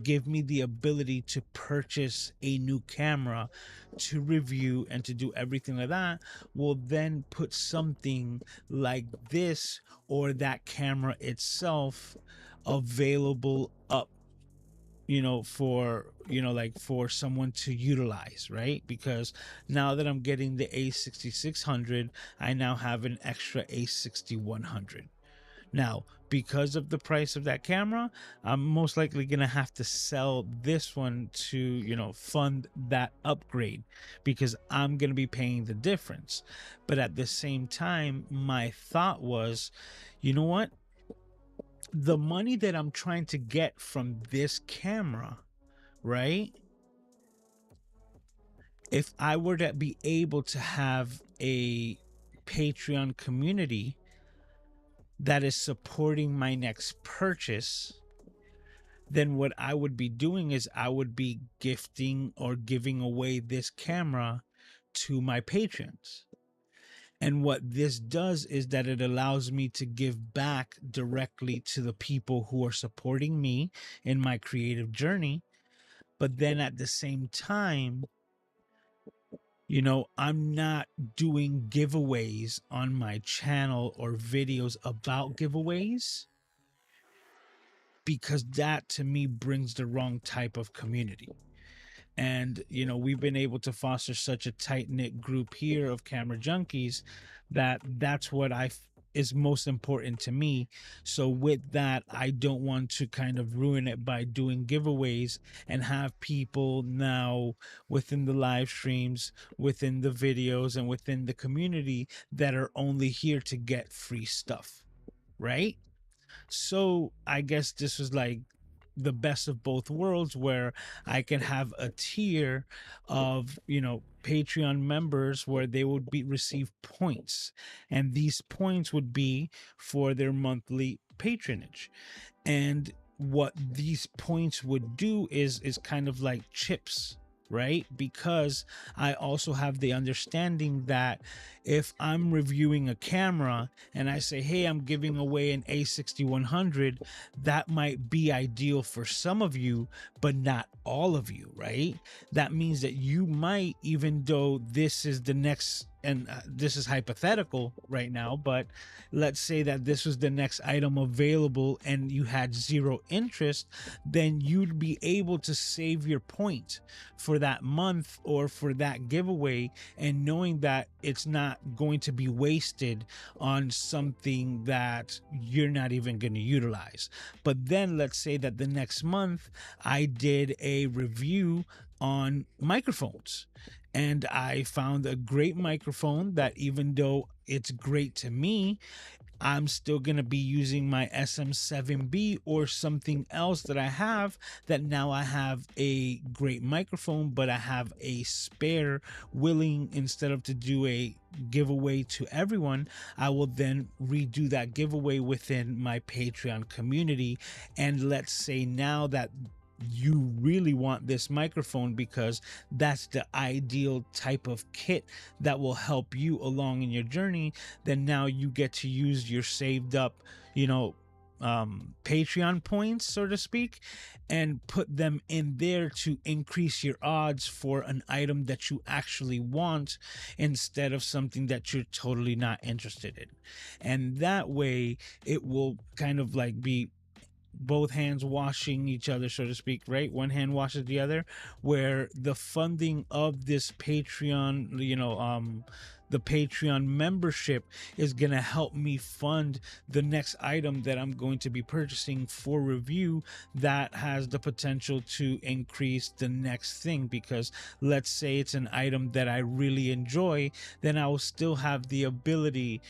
give me the ability to purchase a new camera, to review and to do everything like that, will then put something like this or that camera itself available up like for someone to utilize, right? Because now that I'm getting the A6600, I now have an extra A6100. Now, because of the price of that camera, I'm most likely going to have to sell this one to, fund that upgrade, because I'm going to be paying the difference. But at the same time, my thought was, you know what? The money that I'm trying to get from this camera, right? If I were to be able to have a Patreon community that is supporting my next purchase, then what I would be doing is I would be gifting or giving away this camera to my patrons. And what this does is that it allows me to give back directly to the people who are supporting me in my creative journey. But then at the same time, I'm not doing giveaways on my channel or videos about giveaways, because that to me brings the wrong type of community. And we've been able to foster such a tight knit group here of camera junkies that that's what is most important to me. So with that, I don't want to kind of ruin it by doing giveaways and have people now within the live streams, within the videos, and within the community that are only here to get free stuff, right? So I guess this was like the best of both worlds, where I can have a tier of, Patreon members where they would be receive points, and these points would be for their monthly patronage. And what these points would do is kind of like chips, right? Because I also have the understanding that if I'm reviewing a camera and I say, hey, I'm giving away an A6100, that might be ideal for some of you, but not all of you, right? That means that you might, even though this is the next, and this is hypothetical right now, but let's say that this was the next item available and you had zero interest, then you'd be able to save your point for that month or for that giveaway, and knowing that it's not going to be wasted on something that you're not even going to utilize. But then let's say that the next month I did a review on microphones, and I found a great microphone that, even though it's great to me, I'm still going to be using my SM7B or something else that I have, that now I have a great microphone, but I have a spare willing, instead of to do a giveaway to everyone, I will then redo that giveaway within my Patreon community. And let's say now that you really want this microphone because that's the ideal type of kit that will help you along in your journey, then now you get to use your saved up, Patreon points, so to speak, and put them in there to increase your odds for an item that you actually want, instead of something that you're totally not interested in. And that way it will kind of like be both hands washing each other, so to speak, right? One hand washes the other, where the funding of this Patreon, the Patreon membership is going to help me fund the next item that I'm going to be purchasing for review, that has the potential to increase the next thing. Because let's say it's an item that I really enjoy, then I will still have the ability,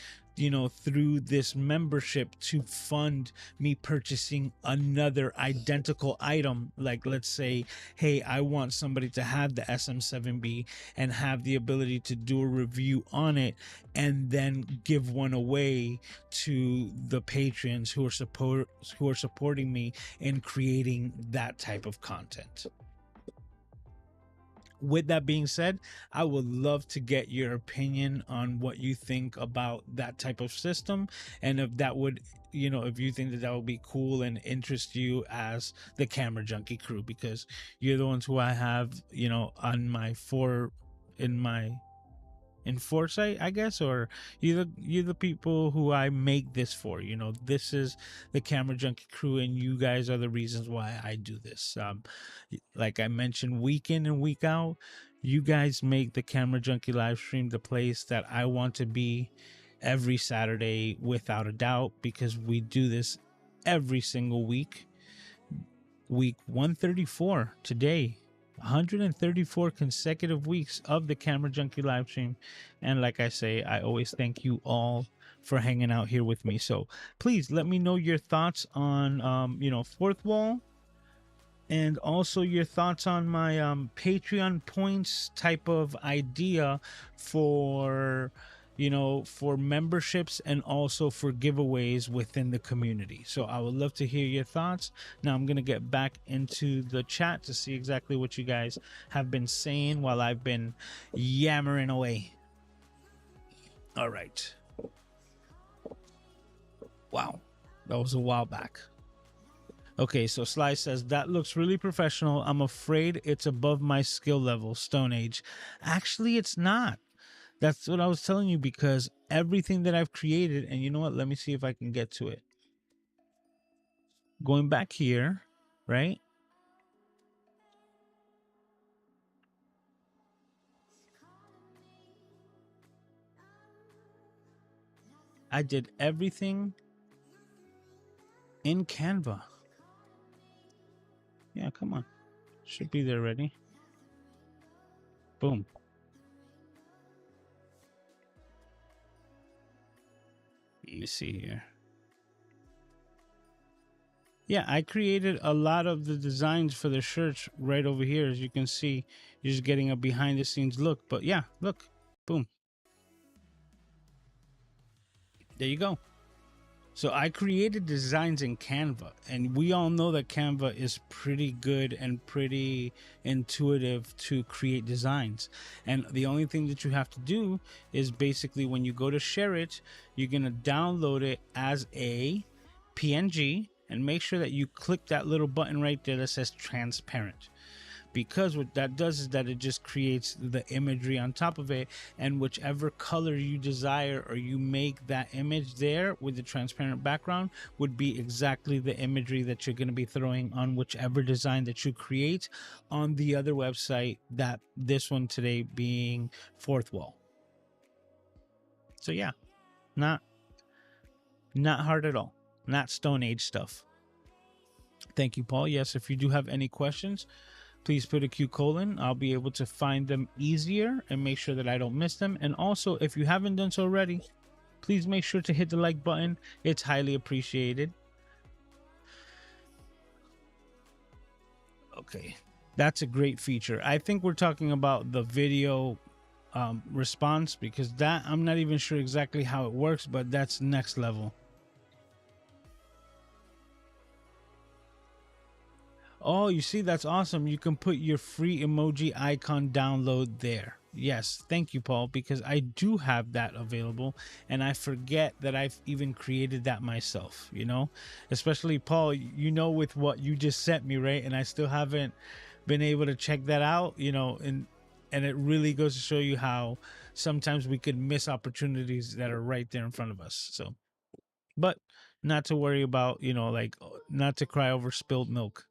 through this membership, to fund me purchasing another identical item. Like, let's say, hey, I want somebody to have the SM7B and have the ability to do a review on it, and then give one away to the patrons who are supporting me in creating that type of content. With that being said, I would love to get your opinion on what you think about that type of system, and if that would, if you think that would be cool and interest you as the Camera Junkie crew, because you're the ones who I have, on my in my in foresight, I guess, or you're the people who I make this for. You know, this is the Camera Junkie crew, and you guys are the reasons why I do this. Like I mentioned, week in and week out, you guys make the Camera Junkie live stream the place that I want to be every Saturday, without a doubt, because we do this every single week. Week 134 today. 134 consecutive weeks of the Camera Junkie live stream. And like I say, I always thank you all for hanging out here with me. So please let me know your thoughts on, Fourthwall, and also your thoughts on my Patreon points type of idea for, for memberships and also for giveaways within the community. So I would love to hear your thoughts. Now I'm going to get back into the chat to see exactly what you guys have been saying while I've been yammering away. All right. Wow. That was a while back. Okay, so Sly says, that looks really professional. I'm afraid it's above my skill level, Stone Age. Actually, it's not. That's what I was telling you, because everything that I've created, and you know what? Let me see if I can get to it. Going back here, right? I did everything in Canva. Yeah, come on. Should be there ready. Boom. Let me see here. Yeah, I created a lot of the designs for the shirts right over here. As you can see, you're just getting a behind the scenes look. But yeah, look. Boom. There you go. So I created designs in Canva, and we all know that Canva is pretty good and pretty intuitive to create designs. And the only thing that you have to do is basically, when you go to share it, you're going to download it as a PNG, and make sure that you click that little button right there that says transparent. Because what that does is that it just creates the imagery on top of it, and whichever color you desire, or you make that image there with the transparent background, would be exactly the imagery that you're going to be throwing on whichever design that you create on the other website, that this one today being Fourthwall. So yeah, not hard at all, not Stone Age stuff. Thank you, Paul. Yes, if you do have any questions, please put a Q colon. I'll be able to find them easier and make sure that I don't miss them. And also, if you haven't done so already, please make sure to hit the like button. It's highly appreciated. Okay, that's a great feature. I think we're talking about the video response, because that, I'm not even sure exactly how it works, but that's next level. Oh, you see, that's awesome. You can put your free emoji icon download there. Yes, thank you, Paul, because I do have that available, and I forget that I've even created that myself, especially Paul, with what you just sent me, right? And I still haven't been able to check that out, and it really goes to show you how sometimes we could miss opportunities that are right there in front of us. So, but not to worry about, like, not to cry over spilled milk.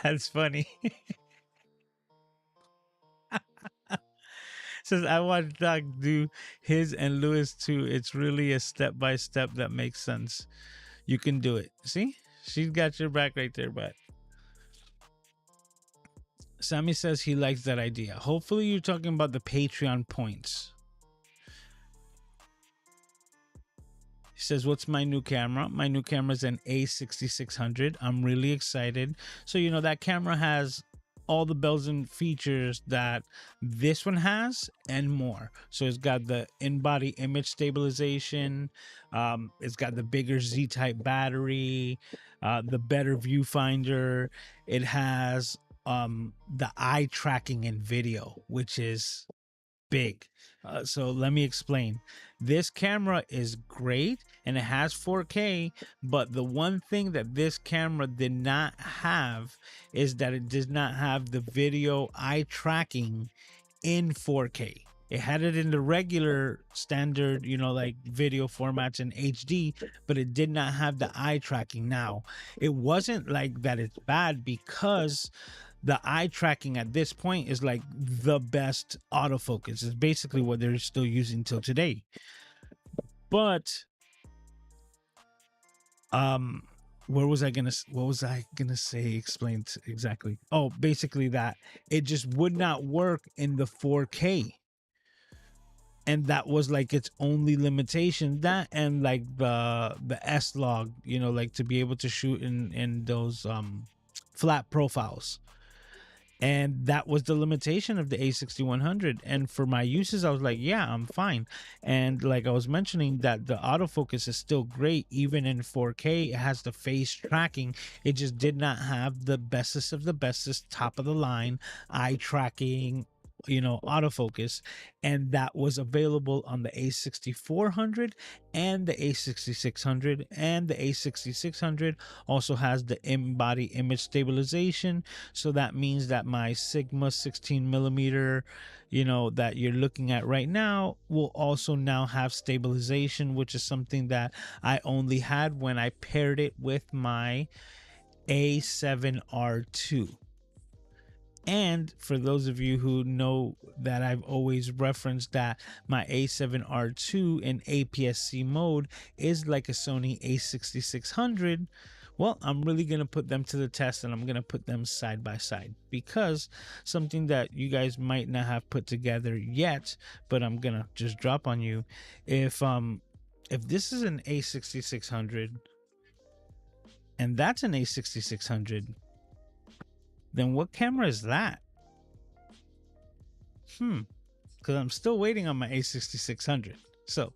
That's funny. Says, I watched Doc do his and Lewis too. It's really a step by step that makes sense. You can do it. See? She's got your back right there, but Sammy says he likes that idea. Hopefully you're talking about the Patreon points. He says, what's my new camera? My new camera is an A6600. I'm really excited. So, that camera has all the bells and features that this one has and more. So it's got the in-body image stabilization. It's got the bigger Z-type battery, the better viewfinder. It has the eye tracking in video, which is big. So let me explain. This camera is great, and it has 4K. But the one thing that this camera did not have is that it does not have the video eye tracking in 4K. It had it in the regular standard, like video formats in HD, but it did not have the eye tracking. Now, it wasn't like that it's bad, because the eye tracking at this point is like the best autofocus. It's basically what they're still using till today. But what was I gonna say? Explain exactly. Oh, basically that it just would not work in the 4K, and that was like its only limitation. That, and like the S log, like to be able to shoot in those flat profiles. And that was the limitation of the A6100. And for my uses, I was like, yeah, I'm fine. And like I was mentioning, that the autofocus is still great even in 4K. It has the face tracking. It just did not have the bestest of the bestest, top of the line eye tracking, autofocus. And that was available on the A6400 and the A6600. And the A6600 also has the in-body image stabilization. So that means that my Sigma 16 millimeter, that you're looking at right now, will also now have stabilization, which is something that I only had when I paired it with my A7R2. And for those of you who know that I've always referenced that my A7R2 in APS-C mode is like a Sony A6600, well, I'm really going to put them to the test, and I'm going to put them side by side, because something that you guys might not have put together yet, but I'm going to just drop on you. If this is an A6600 and that's an A6600, then what camera is that? Because I'm still waiting on my A6600. So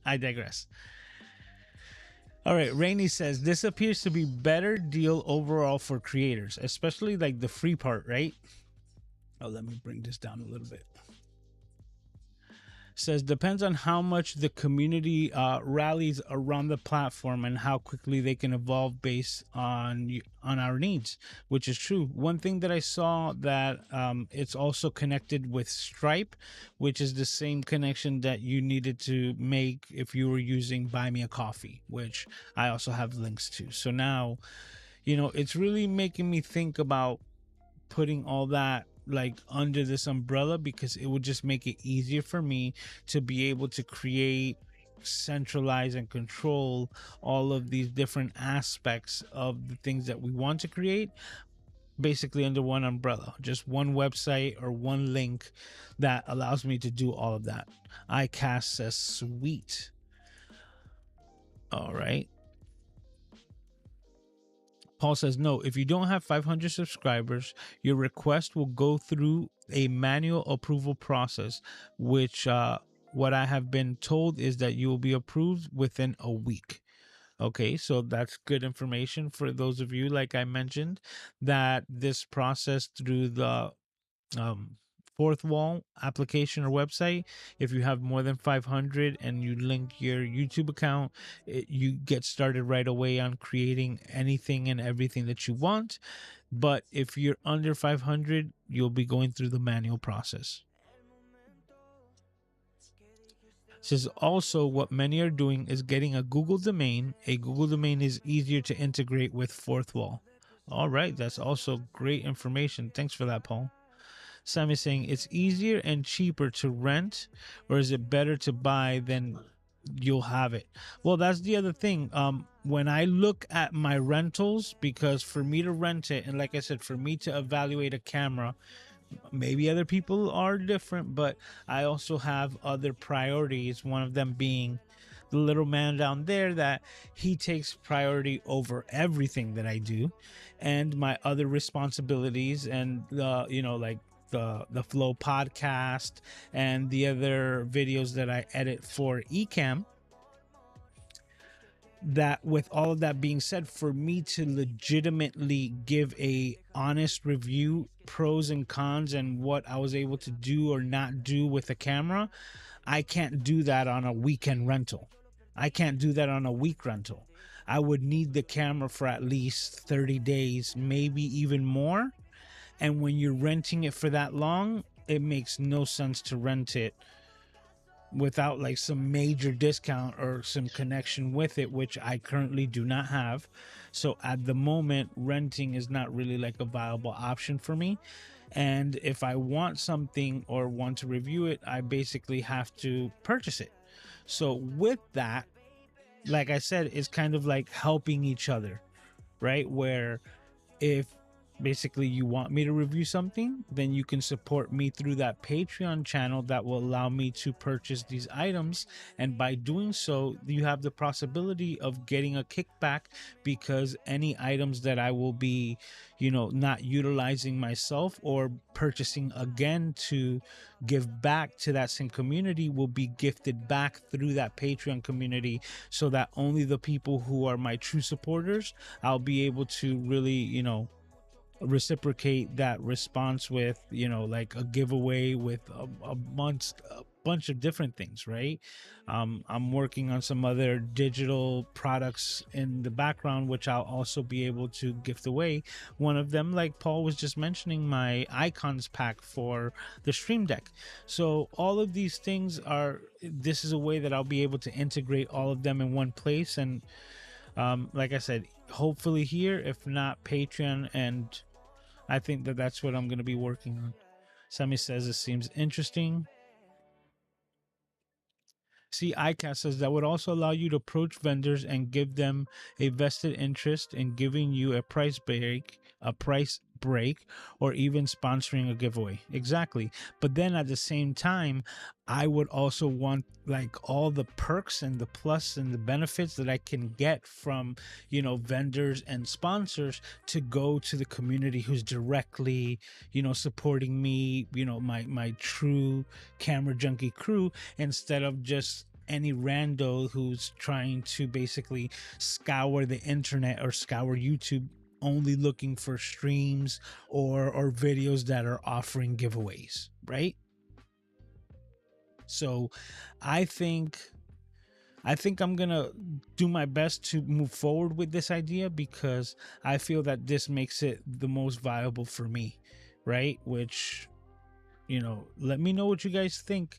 I digress. All right, Rainey says, this appears to be better deal overall for creators, especially like the free part, right? Oh, let me bring this down a little bit. Says, depends on how much the community rallies around the platform and how quickly they can evolve based on our needs, which is true. One thing that I saw, that it's also connected with Stripe, which is the same connection that you needed to make if you were using Buy Me a Coffee, which I also have links to. So now, it's really making me think about putting all that like under this umbrella, because it would just make it easier for me to be able to create, centralize, and control all of these different aspects of the things that we want to create, basically under one umbrella, just one website or one link that allows me to do all of that. iCast says, sweet. All right. Paul says, no, if you don't have 500 subscribers, your request will go through a manual approval process, which what I have been told is that you will be approved within a week. Okay, so that's good information for those of you, like I mentioned, that this process through the Fourthwall application or website, if you have more than 500 and you link your YouTube account, you get started right away on creating anything and everything that you want. But if you're under 500, you'll be going through the manual process. Says also, what many are doing is getting a Google domain. A Google domain is easier to integrate with Fourthwall. All right, that's also great information. Thanks for that, Paul. Sam is saying, it's easier and cheaper to rent, or is it better to buy than you'll have it? Well, that's the other thing. When I look at my rentals, because for me to rent it, and like I said, for me to evaluate a camera, maybe other people are different, but I also have other priorities. One of them being the little man down there, that he takes priority over everything that I do, and my other responsibilities, and like the Flow podcast and the other videos that I edit for Ecamm. That, with all of that being said, for me to legitimately give a honest review, pros and cons, and what I was able to do or not do with the camera, I can't do that on a weekend rental. I can't do that on a week rental. I would need the camera for at least 30 days, maybe even more. And when you're renting it for that long, it makes no sense to rent it without like some major discount or some connection with it, which I currently do not have. So at the moment, renting is not really like a viable option for me. And if I want something or want to review it, I basically have to purchase it. So with that, like I said, it's kind of like helping each other, right? Where if basically you want me to review something, then you can support me through that Patreon channel that will allow me to purchase these items. And by doing so, you have the possibility of getting a kickback, because any items that I will be, not utilizing myself or purchasing again to give back to that same community will be gifted back through that Patreon community, so that only the people who are my true supporters, I'll be able to really, reciprocate that response with, like a giveaway with a bunch of different things, right? I'm working on some other digital products in the background, which I'll also be able to gift away. One of them, like Paul was just mentioning, my icons pack for the Stream Deck. So all of these things this is a way that I'll be able to integrate all of them in one place. And like I said, hopefully here, if not Patreon, and I think that that's what I'm going to be working on. Sammy says it seems interesting. See, ICAST says that would also allow you to approach vendors and give them a vested interest in giving you a price break, or even sponsoring a giveaway. Exactly. But then at the same time, I would also want like all the perks and the plus and the benefits that I can get from, vendors and sponsors to go to the community who's directly, supporting me, my true camera junkie crew, instead of just any rando who's trying to basically scour the internet or scour YouTube only looking for streams or videos that are offering giveaways, right? So I think I'm gonna do my best to move forward with this idea, because I feel that this makes it the most viable for me, right? Which, let me know what you guys think,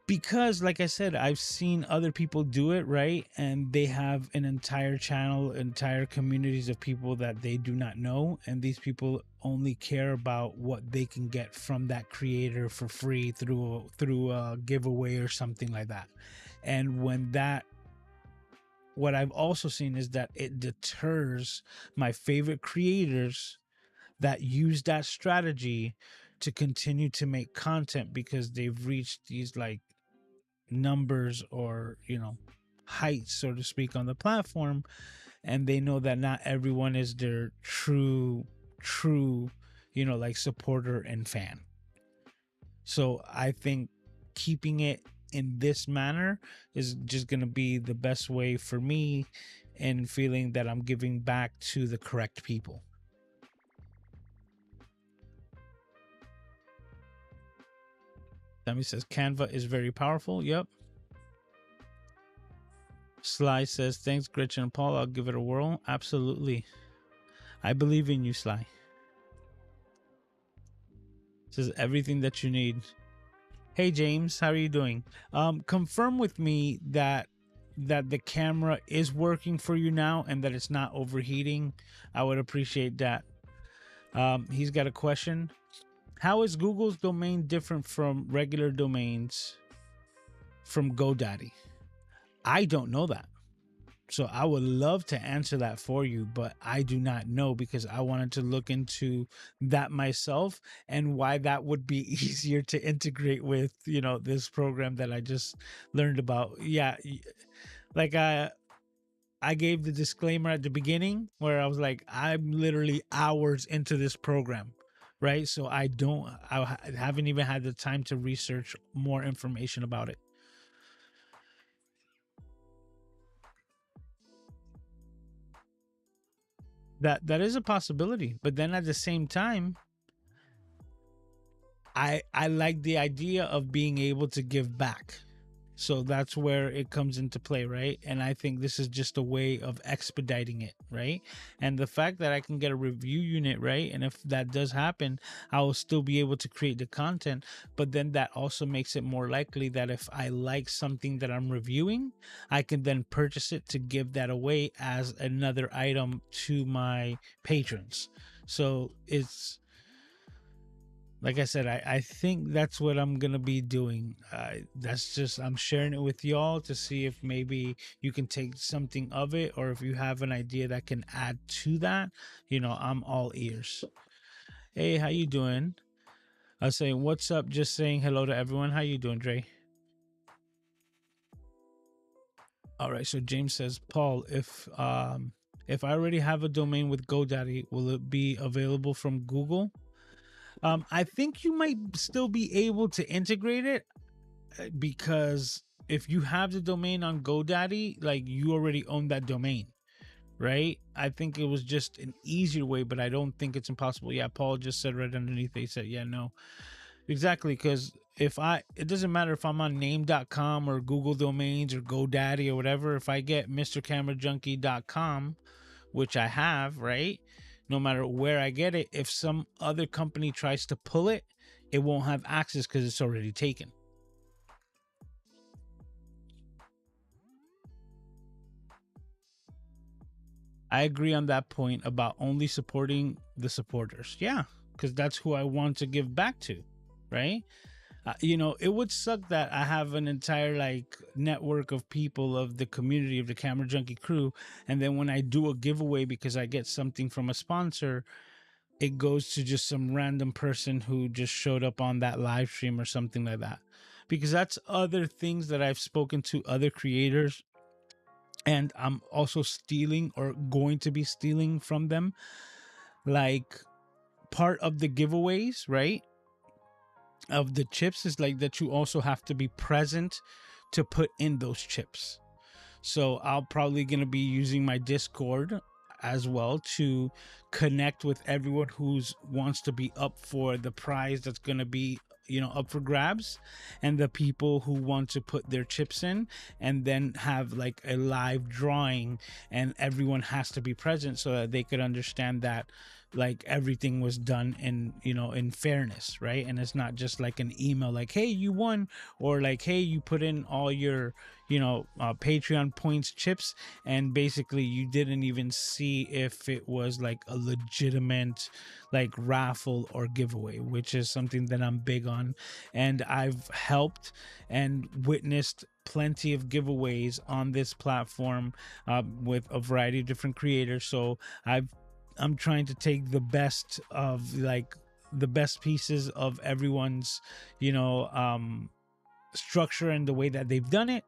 because like I said, I've seen other people do it, right? And they have an entire channel, entire communities of people that they do not know, and these people only care about what they can get from that creator for free through a giveaway or something like that. And what I've also seen is that it deters my favorite creators that use that strategy to continue to make content, because they've reached these like numbers or heights, so to speak, on the platform, and they know that not everyone is their true like supporter and fan. So I think keeping it in this manner is just going to be the best way for me, and feeling that I'm giving back to the correct people. Tammy says Canva is very powerful. Yep. Sly says, thanks, Gretchen and Paul. I'll give it a whirl. Absolutely. I believe in you, Sly. Says everything that you need. Hey, James, how are you doing? Confirm with me that the camera is working for you now and that it's not overheating. I would appreciate that. He's got a question. How is Google's domain different from regular domains from GoDaddy? I don't know that. So I would love to answer that for you, but I do not know, because I wanted to look into that myself and why that would be easier to integrate with, this program that I just learned about. Yeah. Like I gave the disclaimer at the beginning where I was like, I'm literally hours into this program, right? So I haven't even had the time to research more information about it. That is a possibility, but then at the same time, I like the idea of being able to give back. So that's where it comes into play, right? And I think this is just a way of expediting it, right? And the fact that I can get a review unit, right? And if that does happen, I will still be able to create the content. But then that also makes it more likely that if I like something that I'm reviewing, I can then purchase it to give that away as another item to my patrons. So it's like I said, I think that's what I'm gonna be doing. That's just I'm sharing it with y'all to see if maybe you can take something of it, or if you have an idea that can add to that. I'm all ears. Hey, how you doing? I was saying what's up. Just saying hello to everyone. How you doing, Dre? All right. So James says, Paul, if I already have a domain with GoDaddy, will it be available from Google? I think you might still be able to integrate it because if you have the domain on GoDaddy, like you already own that domain, right? I think it was just an easier way, but I don't think it's impossible. Yeah, Paul just said right underneath, he said, yeah, no, exactly. Because it doesn't matter if I'm on name.com or Google Domains or GoDaddy or whatever, if I get mrcamerajunkie.com, which I have, right? No matter where I get it, if some other company tries to pull it, it won't have access because it's already taken. I agree on that point about only supporting the supporters. Yeah, because that's who I want to give back to, right? It would suck that I have an entire like network of people of the community of the Camera Junkie crew, and then when I do a giveaway because I get something from a sponsor, it goes to just some random person who just showed up on that live stream or something like that. Because that's other things that I've spoken to other creators, and I'm also stealing or going to be stealing from them. Like part of the giveaways, right? Of the chips is like that you also have to be present to put in those chips. So I'll probably gonna be using my Discord as well to connect with everyone who's wants to be up for the prize that's gonna be up for grabs, and the people who want to put their chips in, and then have like a live drawing, and everyone has to be present so that they could understand that like everything was done in fairness, right? And it's not just like an email like, hey, you won, or like, hey, you put in all your Patreon points chips, and basically you didn't even see if it was like a legitimate like raffle or giveaway, which is something that I'm big on. And I've helped and witnessed plenty of giveaways on this platform with a variety of different creators. So I'm trying to take the best of like the best pieces of everyone's structure and the way that they've done it.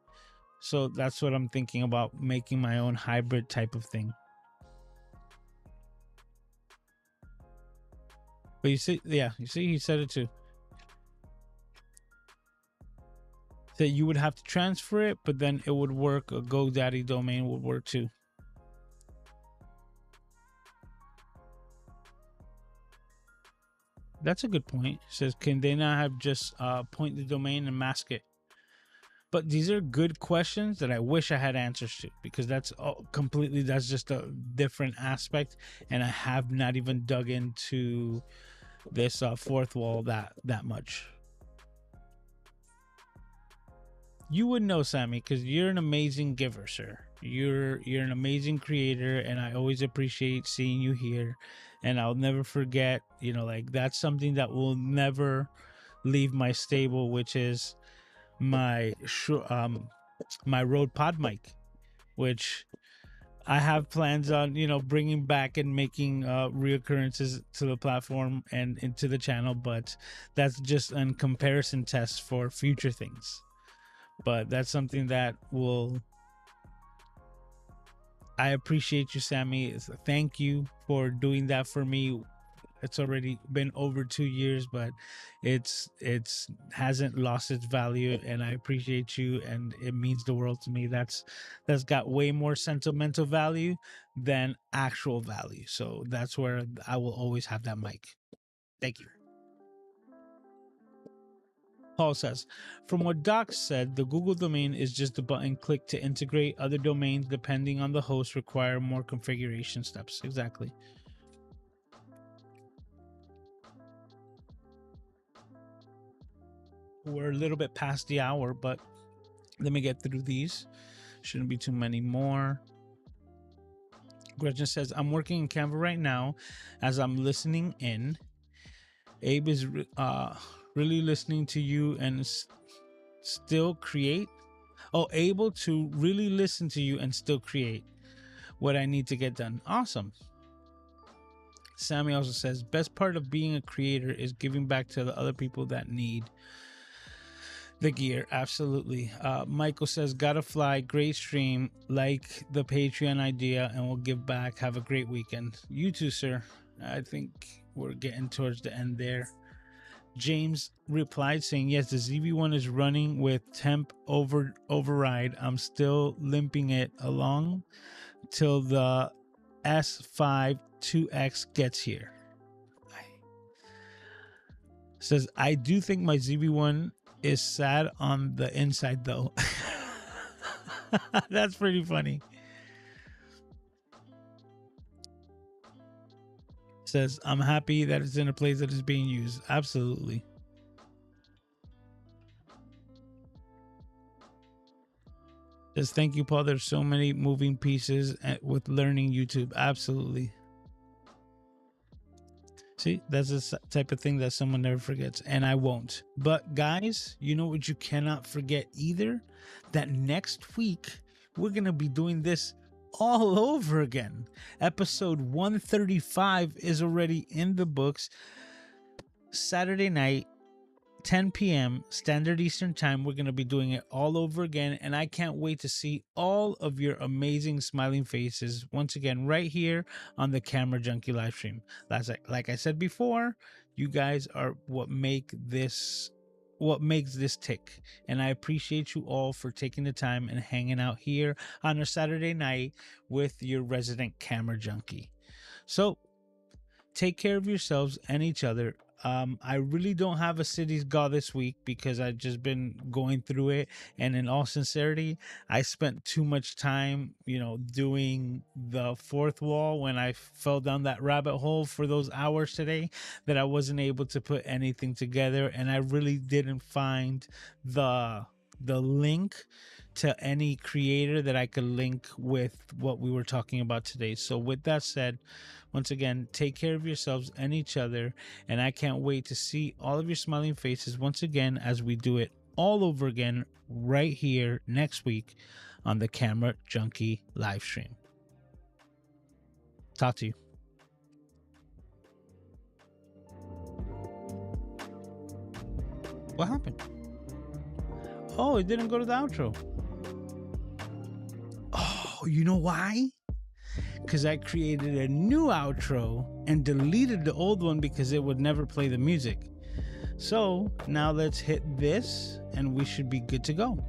So that's what I'm thinking about, making my own hybrid type of thing. But you see, yeah, you see, he said it too. That you would have to transfer it, but then it would work. A GoDaddy domain would work too. That's a good point. It says, can they not have just point the domain and mask it? But these are good questions that I wish I had answers to, because that's just a different aspect, and I have not even dug into this Fourthwall that much. You would know, Sammy, because you're an amazing giver, sir. You're an amazing creator, and I always appreciate seeing you here. And I'll never forget, like that's something that will never leave my stable, which is my my Rode Pod mic, which I have plans on, bringing back and making reoccurrences to the platform and into the channel, but that's just a comparison test for future things. But that's something that will. I appreciate you, Sammy. Thank you for doing that for me. It's already been over 2 years, but it's hasn't lost its value, and I appreciate you, and it means the world to me. That's got way more sentimental value than actual value. So that's where I will always have that mic. Thank you. Paul says, from what Doc said, the Google domain is just a button click to integrate. Other domains, depending on the host, require more configuration steps. Exactly. We're a little bit past the hour, but let me get through these. Shouldn't be too many more. Gretchen says, I'm working in Canva right now as I'm listening in. Abe is really listening to you and still create. Oh, able to really listen to you and still create what I need to get done. Awesome. Sammy also says, best part of being a creator is giving back to the other people that need the gear. Absolutely. Michael says, gotta fly, great stream, like the Patreon idea, and we'll give back. Have a great weekend. You too, sir. I think we're getting towards the end there. James replied saying, yes, the ZV1 is running with temp override. I'm still limping it along till the S5 2X gets here. Says, I do think my ZV1 is sad on the inside though. That's pretty funny. Says, I'm happy that it's in a place that is being used. Absolutely. Says, thank you, Paul. There's so many moving pieces with learning YouTube. Absolutely. See, that's the type of thing that someone never forgets, and I won't. But guys, you know what you cannot forget either? That next week, we're going to be doing this all over again. Episode 135 is already in the books. Saturday night, 10 p.m. Standard Eastern Time. We're going to be doing it all over again, and I can't wait to see all of your amazing smiling faces once again right here on the Camera Junkie live stream. Like I said before, you guys are what makes this tick, and I appreciate you all for taking the time and hanging out here on a Saturday night with your resident Camera Junkie. So take care of yourselves and each other. I really don't have a cities goal this week because I've just been going through it. And in all sincerity, I spent too much time, doing the Fourthwall when I fell down that rabbit hole for those hours today that I wasn't able to put anything together. And I really didn't find the link to any creator that I could link with what we were talking about today. So with that said, once again, take care of yourselves and each other, and I can't wait to see all of your smiling faces once again as we do it all over again right here next week on the Camera Junkie live stream. Talk to you. What happened? Oh, it didn't go to the outro. Oh, you know why? Because I created a new outro and deleted the old one because it would never play the music. So now let's hit this and we should be good to go.